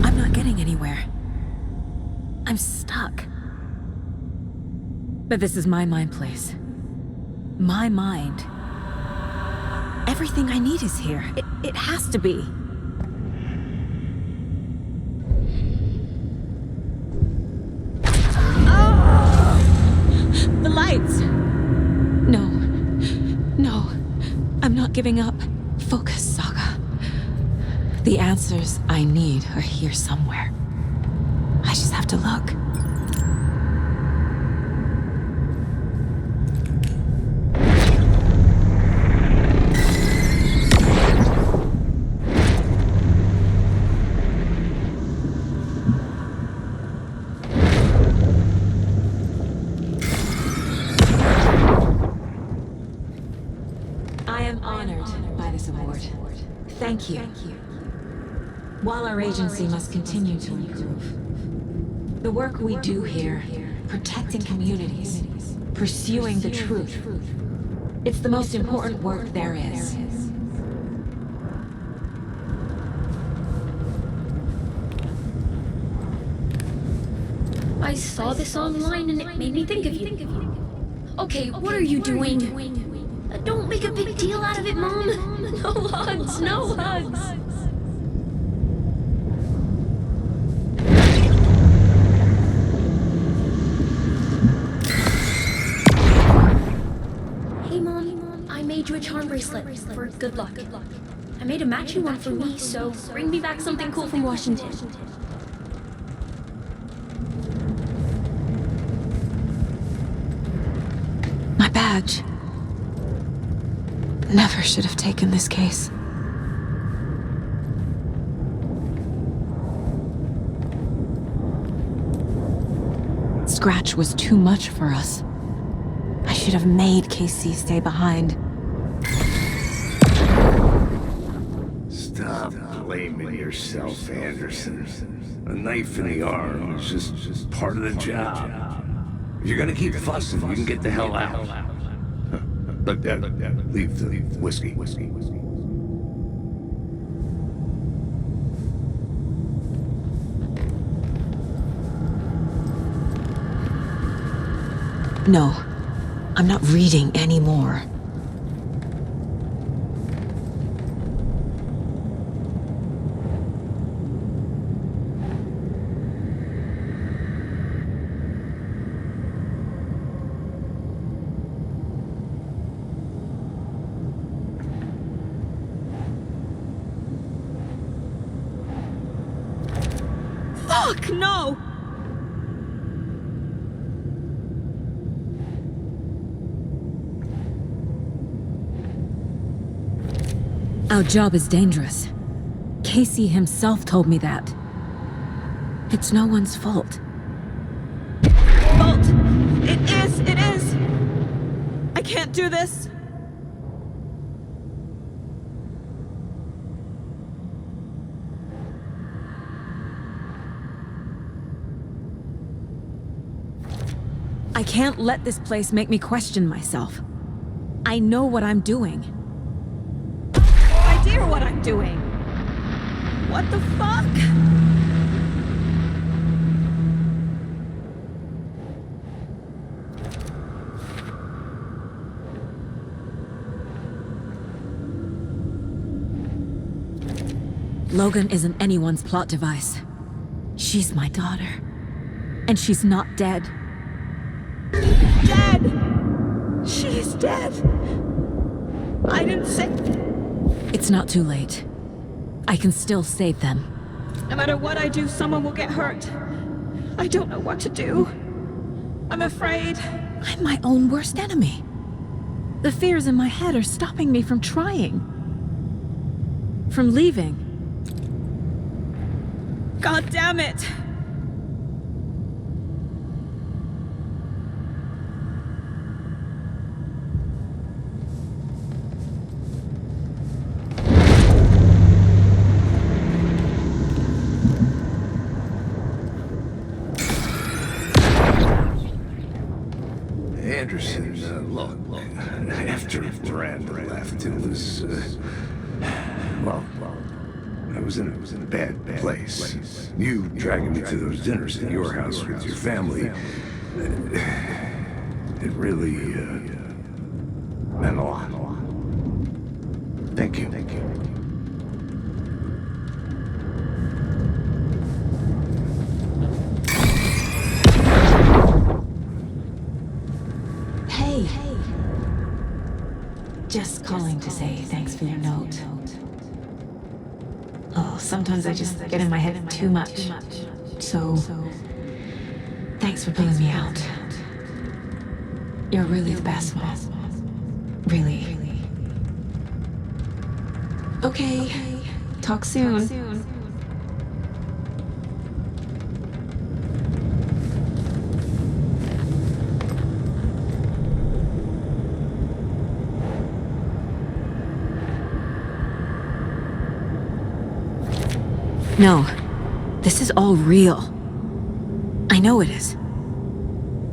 A: I'm not getting anywhere. I'm stuck. But this is my mind place. My mind. Everything I need is here. It has to be. The lights! No. No. I'm not giving up. Focus, Saga. The answers I need are here somewhere. I just have to look. Thank you. While our agency must continue to improve, the work we do here, protecting communities, pursuing the truth, it's the most important work there is.
Q: I saw this online and it made me think of you. Okay, what are you doing? Don't make a big deal out of it, Mom. No hugs, no hugs. Hey, Mom, I made you a charm bracelet for good luck. I made a matching one for me, so bring me back something cool from Washington.
A: My badge. Never should have taken this case. Scratch was too much for us. I should have made Casey stay behind.
B: Stop blaming yourself, Anderson. A knife in the arm is just part of the job. If you're gonna keep fussing, you can get the hell out. But leave the whiskey.
A: No, I'm not reading anymore.
J: Fuck, no!
A: Our job is dangerous. Casey himself told me that. It's no one's fault.
J: Fault! It is! I can't do this!
A: I can't let this place make me question myself. I know what I'm doing.
J: Idea what I'm doing! What the fuck?
A: Logan isn't anyone's plot device. She's my daughter. And she's not dead.
J: Dead! She's dead! I didn't say...
A: It's not too late. I can still save them.
J: No matter what I do, someone will get hurt. I don't know what to do. I'm afraid.
A: I'm my own worst enemy. The fears in my head are stopping me from trying. From leaving.
J: God damn it!
B: Anderson, look, after Miranda left, it was, well, I was in a bad place. You dragging me to those dinners at your house with your family, it really, meant a lot. Thank you.
A: Hey. Just calling to say thanks for your note. Oh, sometimes I just get in my head too much. So, thanks for pulling me out. You're really the best, Mom. Really. Okay. Talk soon. No, this is all real. I know it is.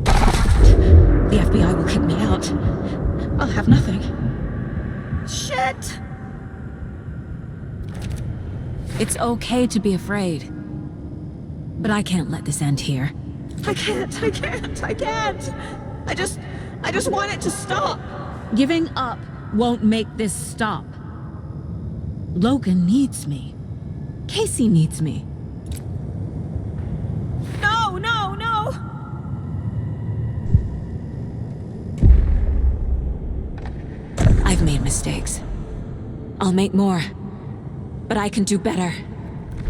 A: The FBI will kick me out. I'll have nothing.
J: Shit!
A: It's okay to be afraid. But I can't let this end here.
J: I can't. I just want it to stop.
A: Giving up won't make this stop. Logan needs me. Casey needs me.
J: No!
A: I've made mistakes. I'll make more. But I can do better.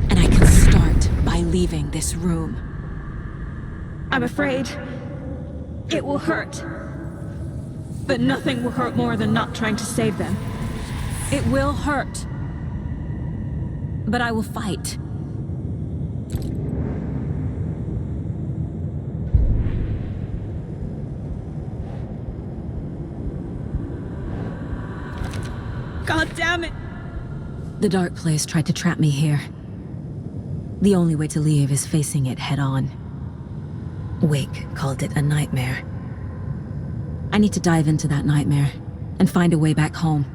A: And I can start by leaving this room.
J: I'm afraid it will hurt. But nothing will hurt more than not trying to save them.
A: It will hurt. But I will fight. God damn it! The dark place tried to trap me here. The only way to leave is facing it head on. Wake called it a nightmare. I need to dive into that nightmare and find a way back home.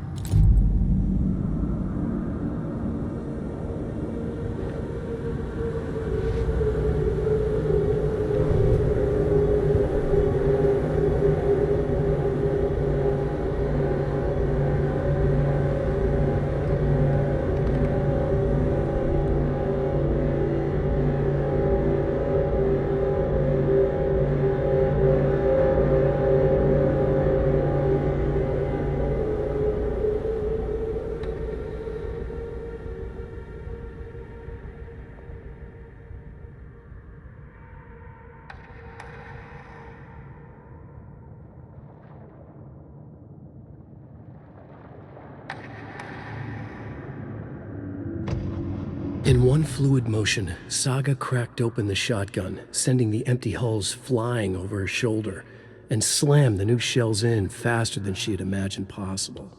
H: In one fluid motion, Saga cracked open the shotgun, sending the empty hulls flying over her shoulder, and slammed the new shells in faster than she had imagined possible.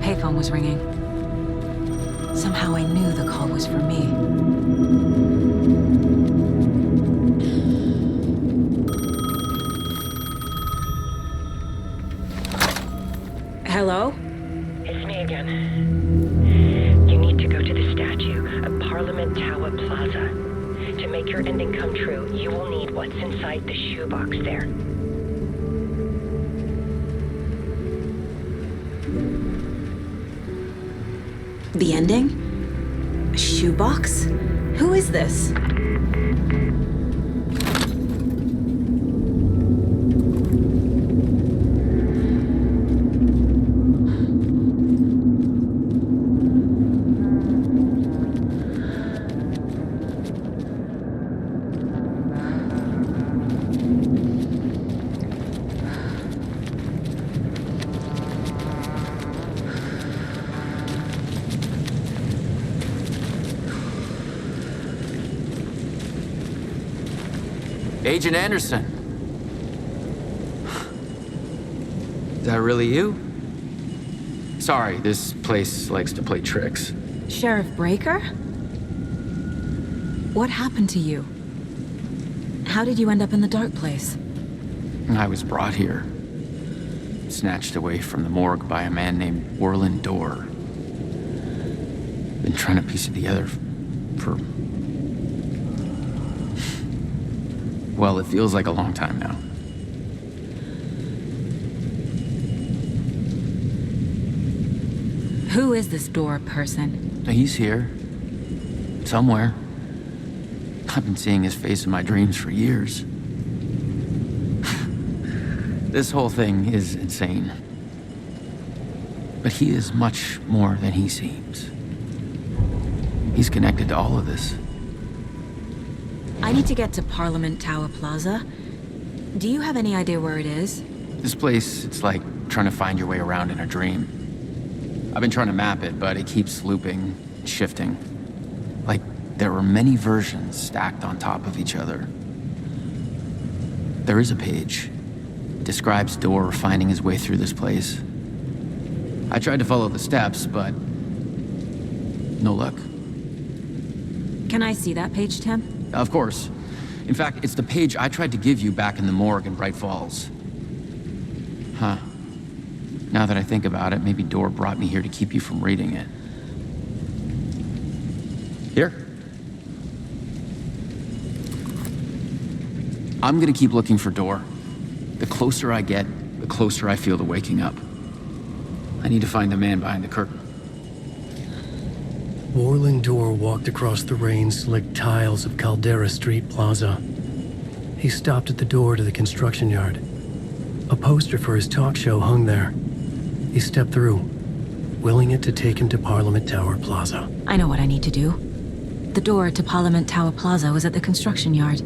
A: Payphone was ringing. Somehow I knew the call was for me. Hello?
I: It's me again. You need to go to the statue at Parliament Tower Plaza. To make your ending come true, you will need what's inside the shoebox there.
A: The ending? A shoebox? Who is this?
R: Agent Anderson. that really you? Sorry, this place likes to play tricks.
A: Sheriff Breaker? What happened to you? How did you end up in the dark place?
R: I was brought here. Snatched away from the morgue by a man named Warland Dorr. Been trying to piece it together for... well, it feels like a long time now.
A: Who is this Dorr person?
R: He's here. Somewhere. I've been seeing his face in my dreams for years. This whole thing is insane. But he is much more than he seems. He's connected to all of this.
A: I need to get to Parliament Tower Plaza. Do you have any idea where it is?
R: This place, it's like trying to find your way around in a dream. I've been trying to map it, but it keeps looping, shifting. Like there are many versions stacked on top of each other. There is a page. It describes Dorr finding his way through this place. I tried to follow the steps, but no luck.
A: Can I see that page, Tim?
R: Of course. In fact, it's the page I tried to give you back in the morgue in Bright Falls. Huh. Now that I think about it, maybe Dorr brought me here to keep you from reading it. Here. I'm gonna keep looking for Dorr. The closer I get, the closer I feel to waking up. I need to find the man behind the curtain.
H: Warland Dorr walked across the rain-slicked tiles of Caldera Street Plaza. He stopped at the door to the construction yard. A poster for his talk show hung there. He stepped through, willing it to take him to Parliament Tower Plaza.
A: I know what I need to do. The door to Parliament Tower Plaza was at the construction yard.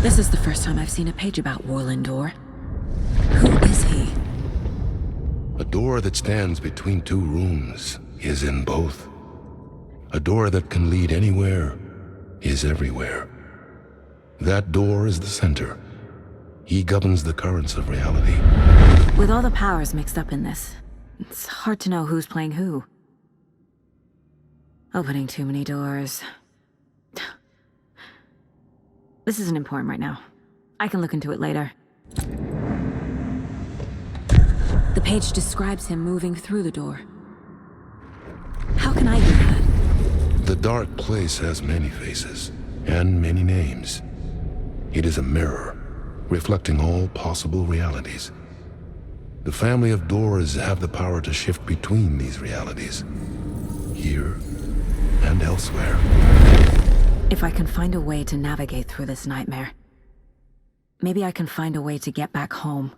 A: This is the first time I've seen a page about Warland Dorr. Who is he?
S: A door that stands between two rooms is in both. A door that can lead anywhere is everywhere. That door is the center. He governs the currents of reality.
A: With all the powers mixed up in this, it's hard to know who's playing who. Opening too many doors. This isn't important right now. I can look into it later. The page describes him moving through the door. How can I do that?
S: The dark place has many faces and many names. It is a mirror, reflecting all possible realities. The family of Doors have the power to shift between these realities, here and elsewhere.
A: If I can find a way to navigate through this nightmare, maybe I can find a way to get back home.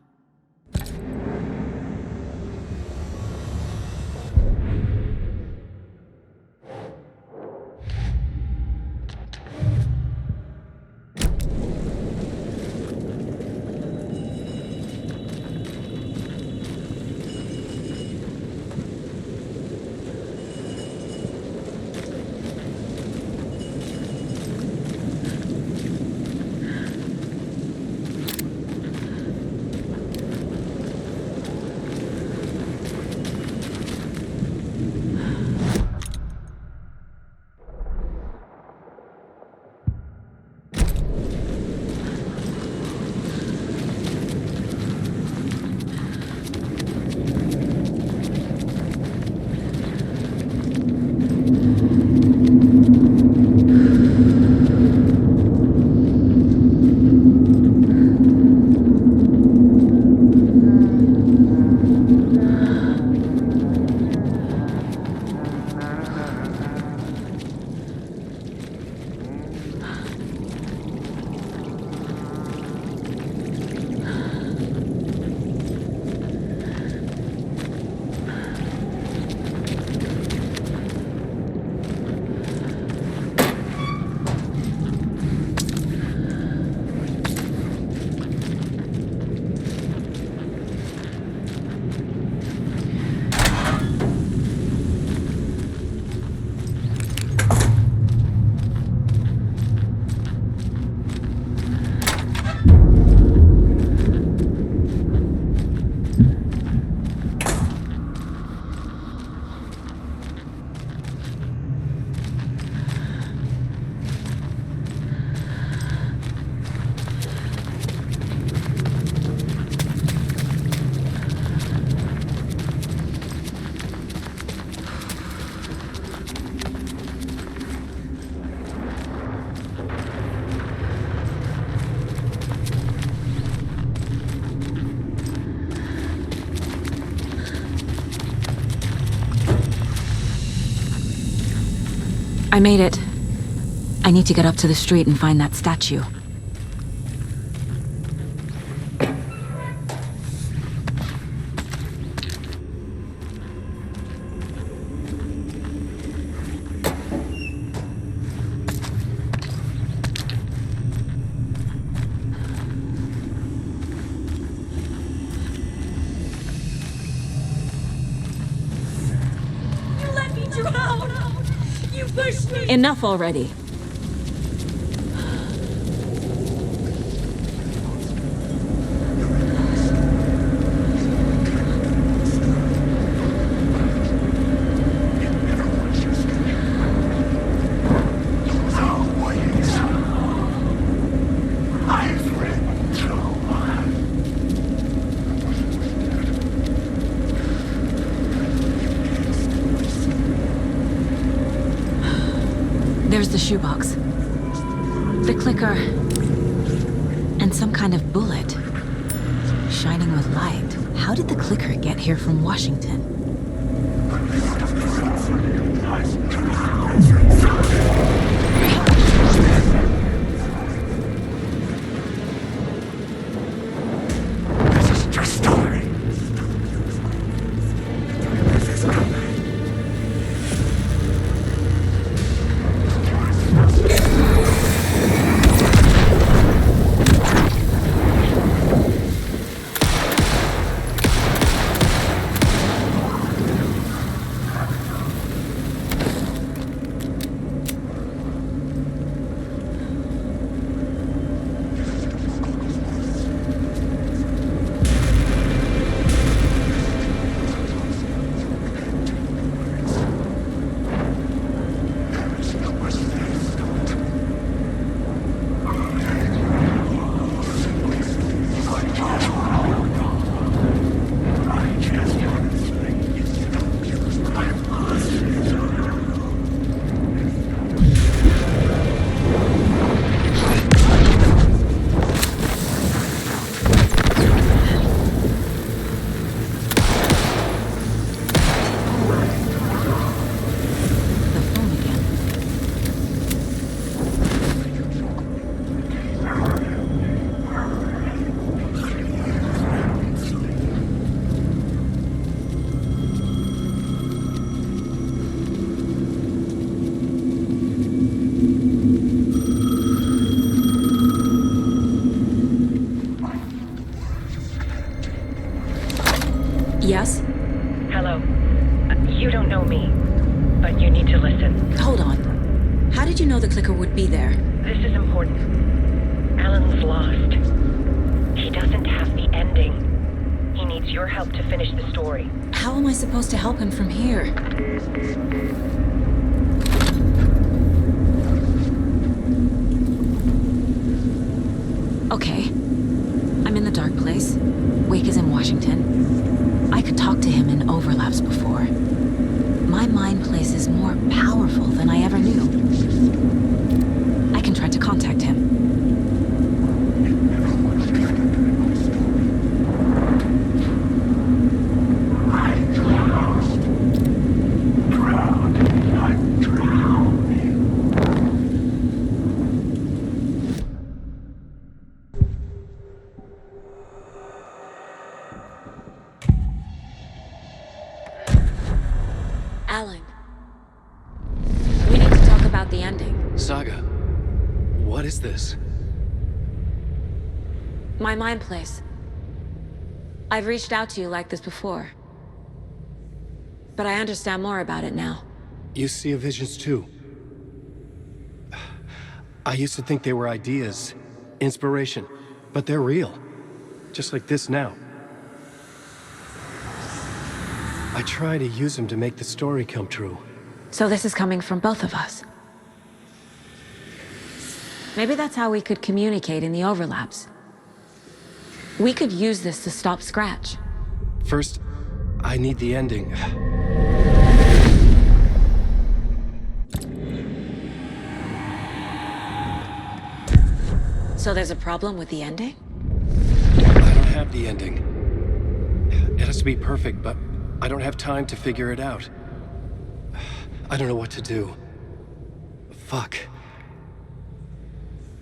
A: I made it. I need to get up to the street and find that statue.
Q: You let me drown! You pushed me!
A: Enough already. There's the shoebox. The clicker. And some kind of bullet. Shining with light. How did the clicker get here from Washington?
L: This is your story.
A: Yes?
I: Hello. You don't know me, but you need to listen.
A: Hold on. How did you know the clicker would be there?
I: This is important. Alan's lost. He doesn't have the ending. He needs your help to finish the story.
A: How am I supposed to help him from here? Okay. I'm in the dark place. Wake is in Washington. I could talk to him in overlaps before. My mind place is more powerful than I ever knew. I can try to contact him. Alan, we need to talk about the ending.
H: Saga, what is this?
A: My mind place. I've reached out to you like this before. But I understand more about it now.
H: You see visions too. I used to think they were ideas, inspiration, but they're real. Just like this now. I try to use them to make the story come true.
A: So this is coming from both of us. Maybe that's how we could communicate in the overlaps. We could use this to stop Scratch.
H: First, I need the ending.
A: So there's a problem with the ending?
H: I don't have the ending. It has to be perfect, but I don't have time to figure it out. I don't know what to do. Fuck.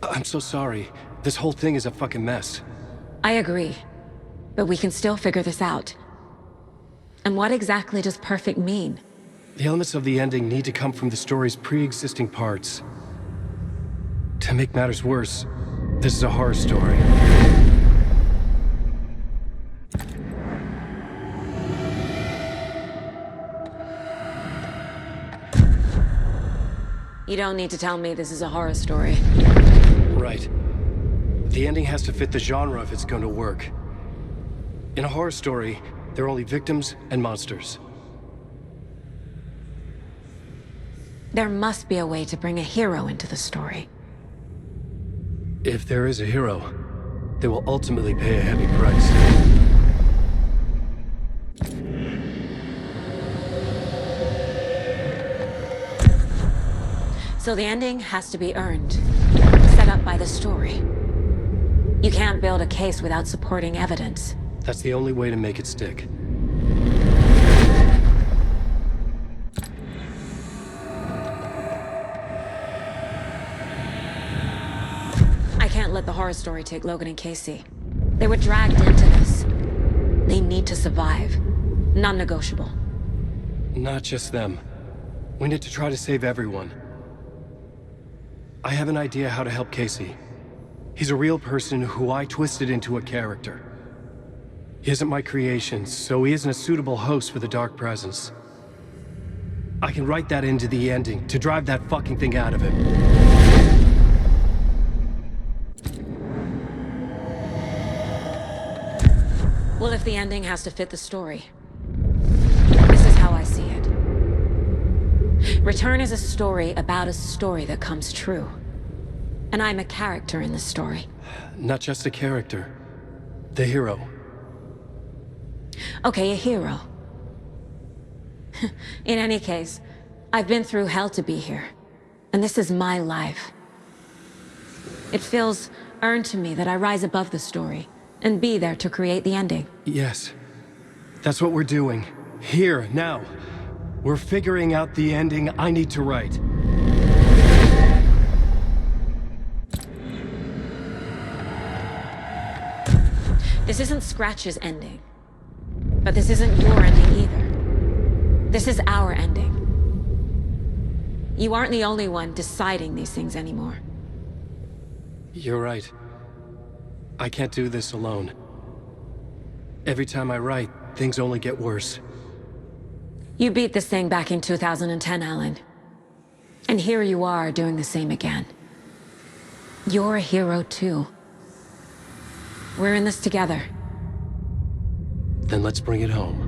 H: I'm so sorry. This whole thing is a fucking mess.
A: I agree. But we can still figure this out. And what exactly does perfect mean?
H: The elements of the ending need to come from the story's pre-existing parts. To make matters worse, this is a horror story.
A: You don't need to tell me this is a horror story.
H: Right. The ending has to fit the genre if it's going to work. In a horror story, there are only victims and monsters.
A: There must be a way to bring a hero into the story.
H: If there is a hero, they will ultimately pay a heavy price.
A: So the ending has to be earned, set up by the story. You can't build a case without supporting evidence.
H: That's the only way to make it stick.
A: I can't let the horror story take Logan and Casey. They were dragged into this. They need to survive. Non-negotiable.
H: Not just them. We need to try to save everyone. I have an idea how to help Casey. He's a real person who I twisted into a character. He isn't my creation, so he isn't a suitable host for the Dark Presence. I can write that into the ending to drive that fucking thing out of him.
A: Well, if the ending has to fit the story, this is how I see it. Return is a story about a story that comes true. And I'm a character in the story.
H: Not just a character. The hero.
A: Okay, a hero. In any case, I've been through hell to be here. And this is my life. It feels earned to me that I rise above the story and be there to create the ending.
H: Yes. That's what we're doing. Here, now. We're figuring out the ending I need to write.
A: This isn't Scratch's ending. But this isn't your ending either. This is our ending. You aren't the only one deciding these things anymore.
H: You're right. I can't do this alone. Every time I write, things only get worse.
A: You beat this thing back in 2010, Alan. And here you are doing the same again. You're a hero too. We're in this together.
H: Then let's bring it home.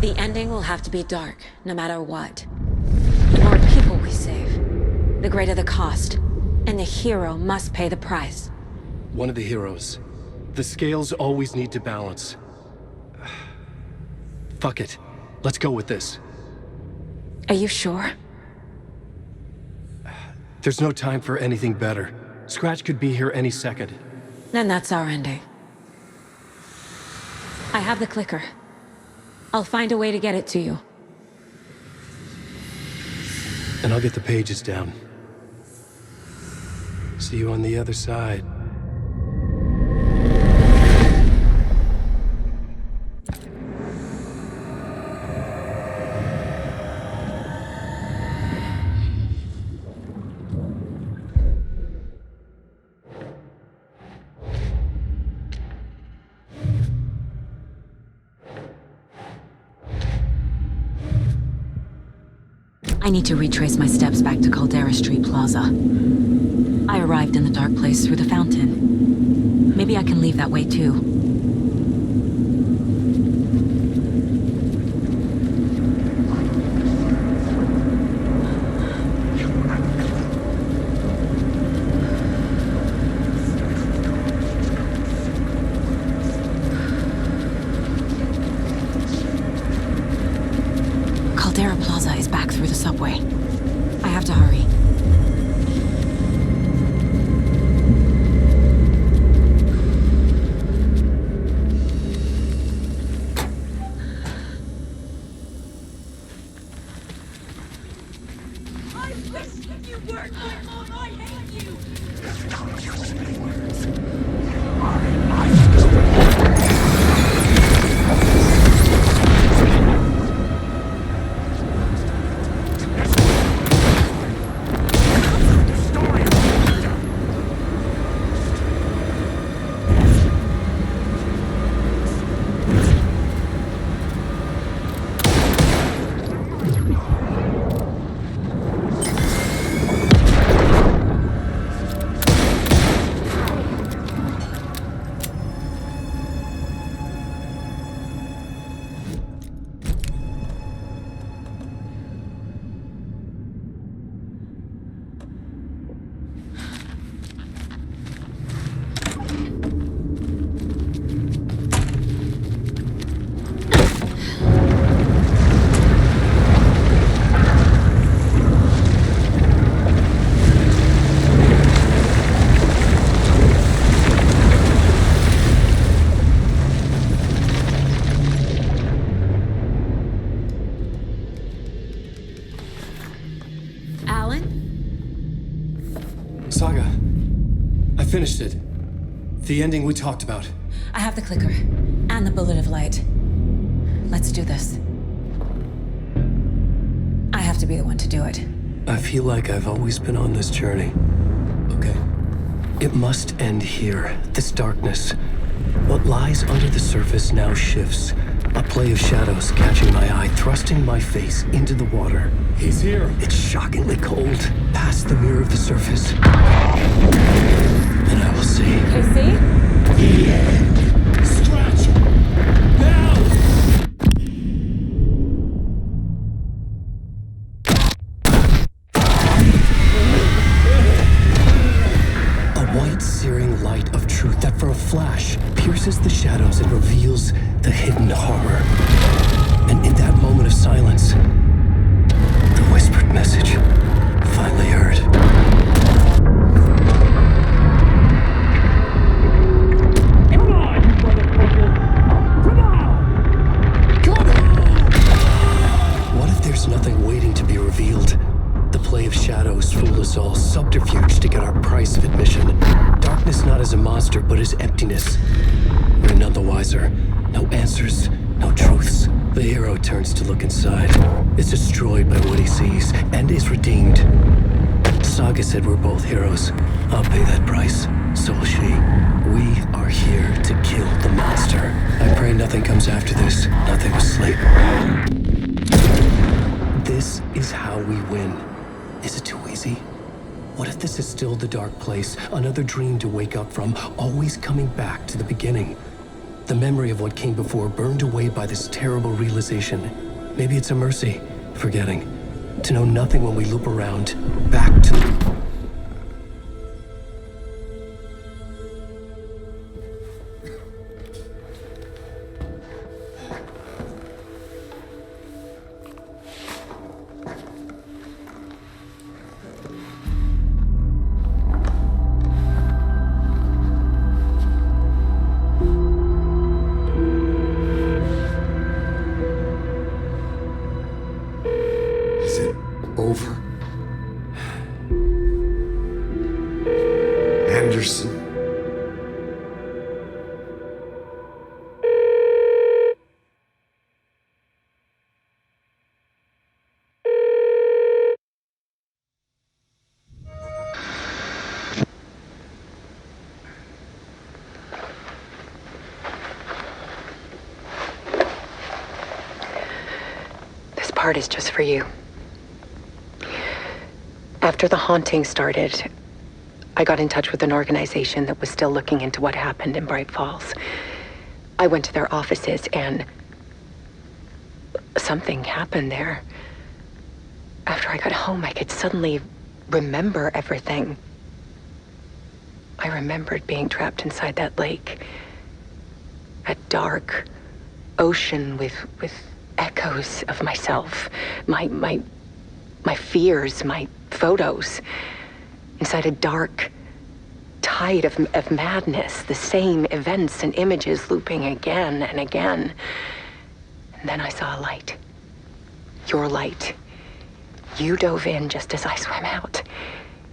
A: The ending will have to be dark, no matter what. The more people we save, the greater the cost. And the hero must pay the price.
H: One of the heroes. The scales always need to balance. Fuck it. Let's go with this.
A: Are you sure?
H: There's no time for anything better. Scratch could be here any second.
A: Then that's our ending. I have the clicker. I'll find a way to get it to you.
H: And I'll get the pages down. See you on the other side.
A: I need to retrace my steps back to Caldera Street Plaza. I arrived in the dark place through the fountain. Maybe I can leave that way too. Caldera Plaza is back through the subway. I have to hurry.
H: finished it. The ending we talked about.
A: I have the clicker and the bullet of light. Let's do this. I have to be the one to do it.
H: I feel like I've always been on this journey. Okay. It must end here. This darkness. What lies under the surface now shifts. A play of shadows catching my eye, thrusting my face into the water.
K: He's here.
H: It's shockingly cold. Past the mirror of the surface. And I will see.
A: Casey?
K: The end. Scratch! Now!
H: A white, searing light of truth that for a flash pierces the shadows and reveals the hidden horror. And in that moment of silence, the whispered message finally heard. What if there's nothing waiting to be revealed? The play of shadows fool us all, subterfuge to get our price of admission. Darkness not as a monster, but as emptiness. We're none the wiser. No answers, no truths. The hero turns to look inside. Is destroyed by what he sees, and is redeemed. Saga said we're both heroes. I'll pay that price. So will she. We are here to kill the monster. I pray nothing comes after this. Nothing but sleep. This is how we win. Is it too easy? What if this is still the dark place? Another dream to wake up from, always coming back to the beginning. The memory of what came before burned away by this terrible realization. Maybe it's a mercy, forgetting. To know nothing when we loop around, back to...
B: Over. Anderson.
I: This part is just for you. After the haunting started, I got in touch with an organization that was still looking into what happened in Bright Falls. I went to their offices and something happened there. After I got home, I could suddenly remember everything. I remembered being trapped inside that lake. A dark ocean with echoes of myself. My fears, my photos, inside a dark tide of madness, the same events and images looping again and again. And then I saw a light. Your light. You dove in just as I swam out.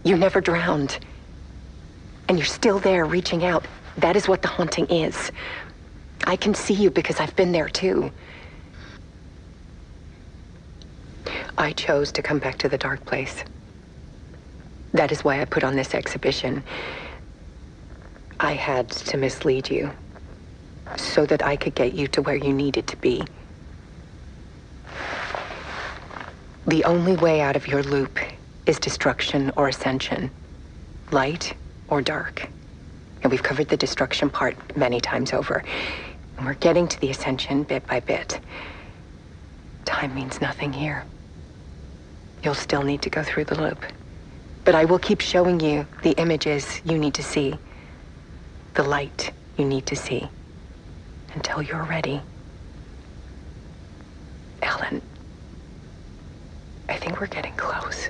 I: You never drowned. And you're still there reaching out. That is what the haunting is. I can see you because I've been there too. I chose to come back to the dark place. That is why I put on this exhibition. I had to mislead you so that I could get you to where you needed to be. The only way out of your loop is destruction or ascension, light or dark. And we've covered the destruction part many times over. And we're getting to the ascension bit by bit. Time means nothing here. You'll still need to go through the loop. But I will keep showing you the images you need to see, the light you need to see, until you're ready. Alan, I think we're getting close.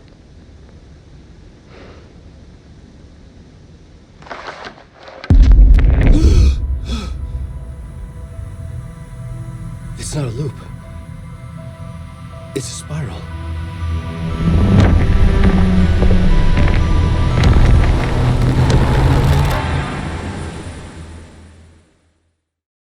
H: It's not a loop. It's a spiral.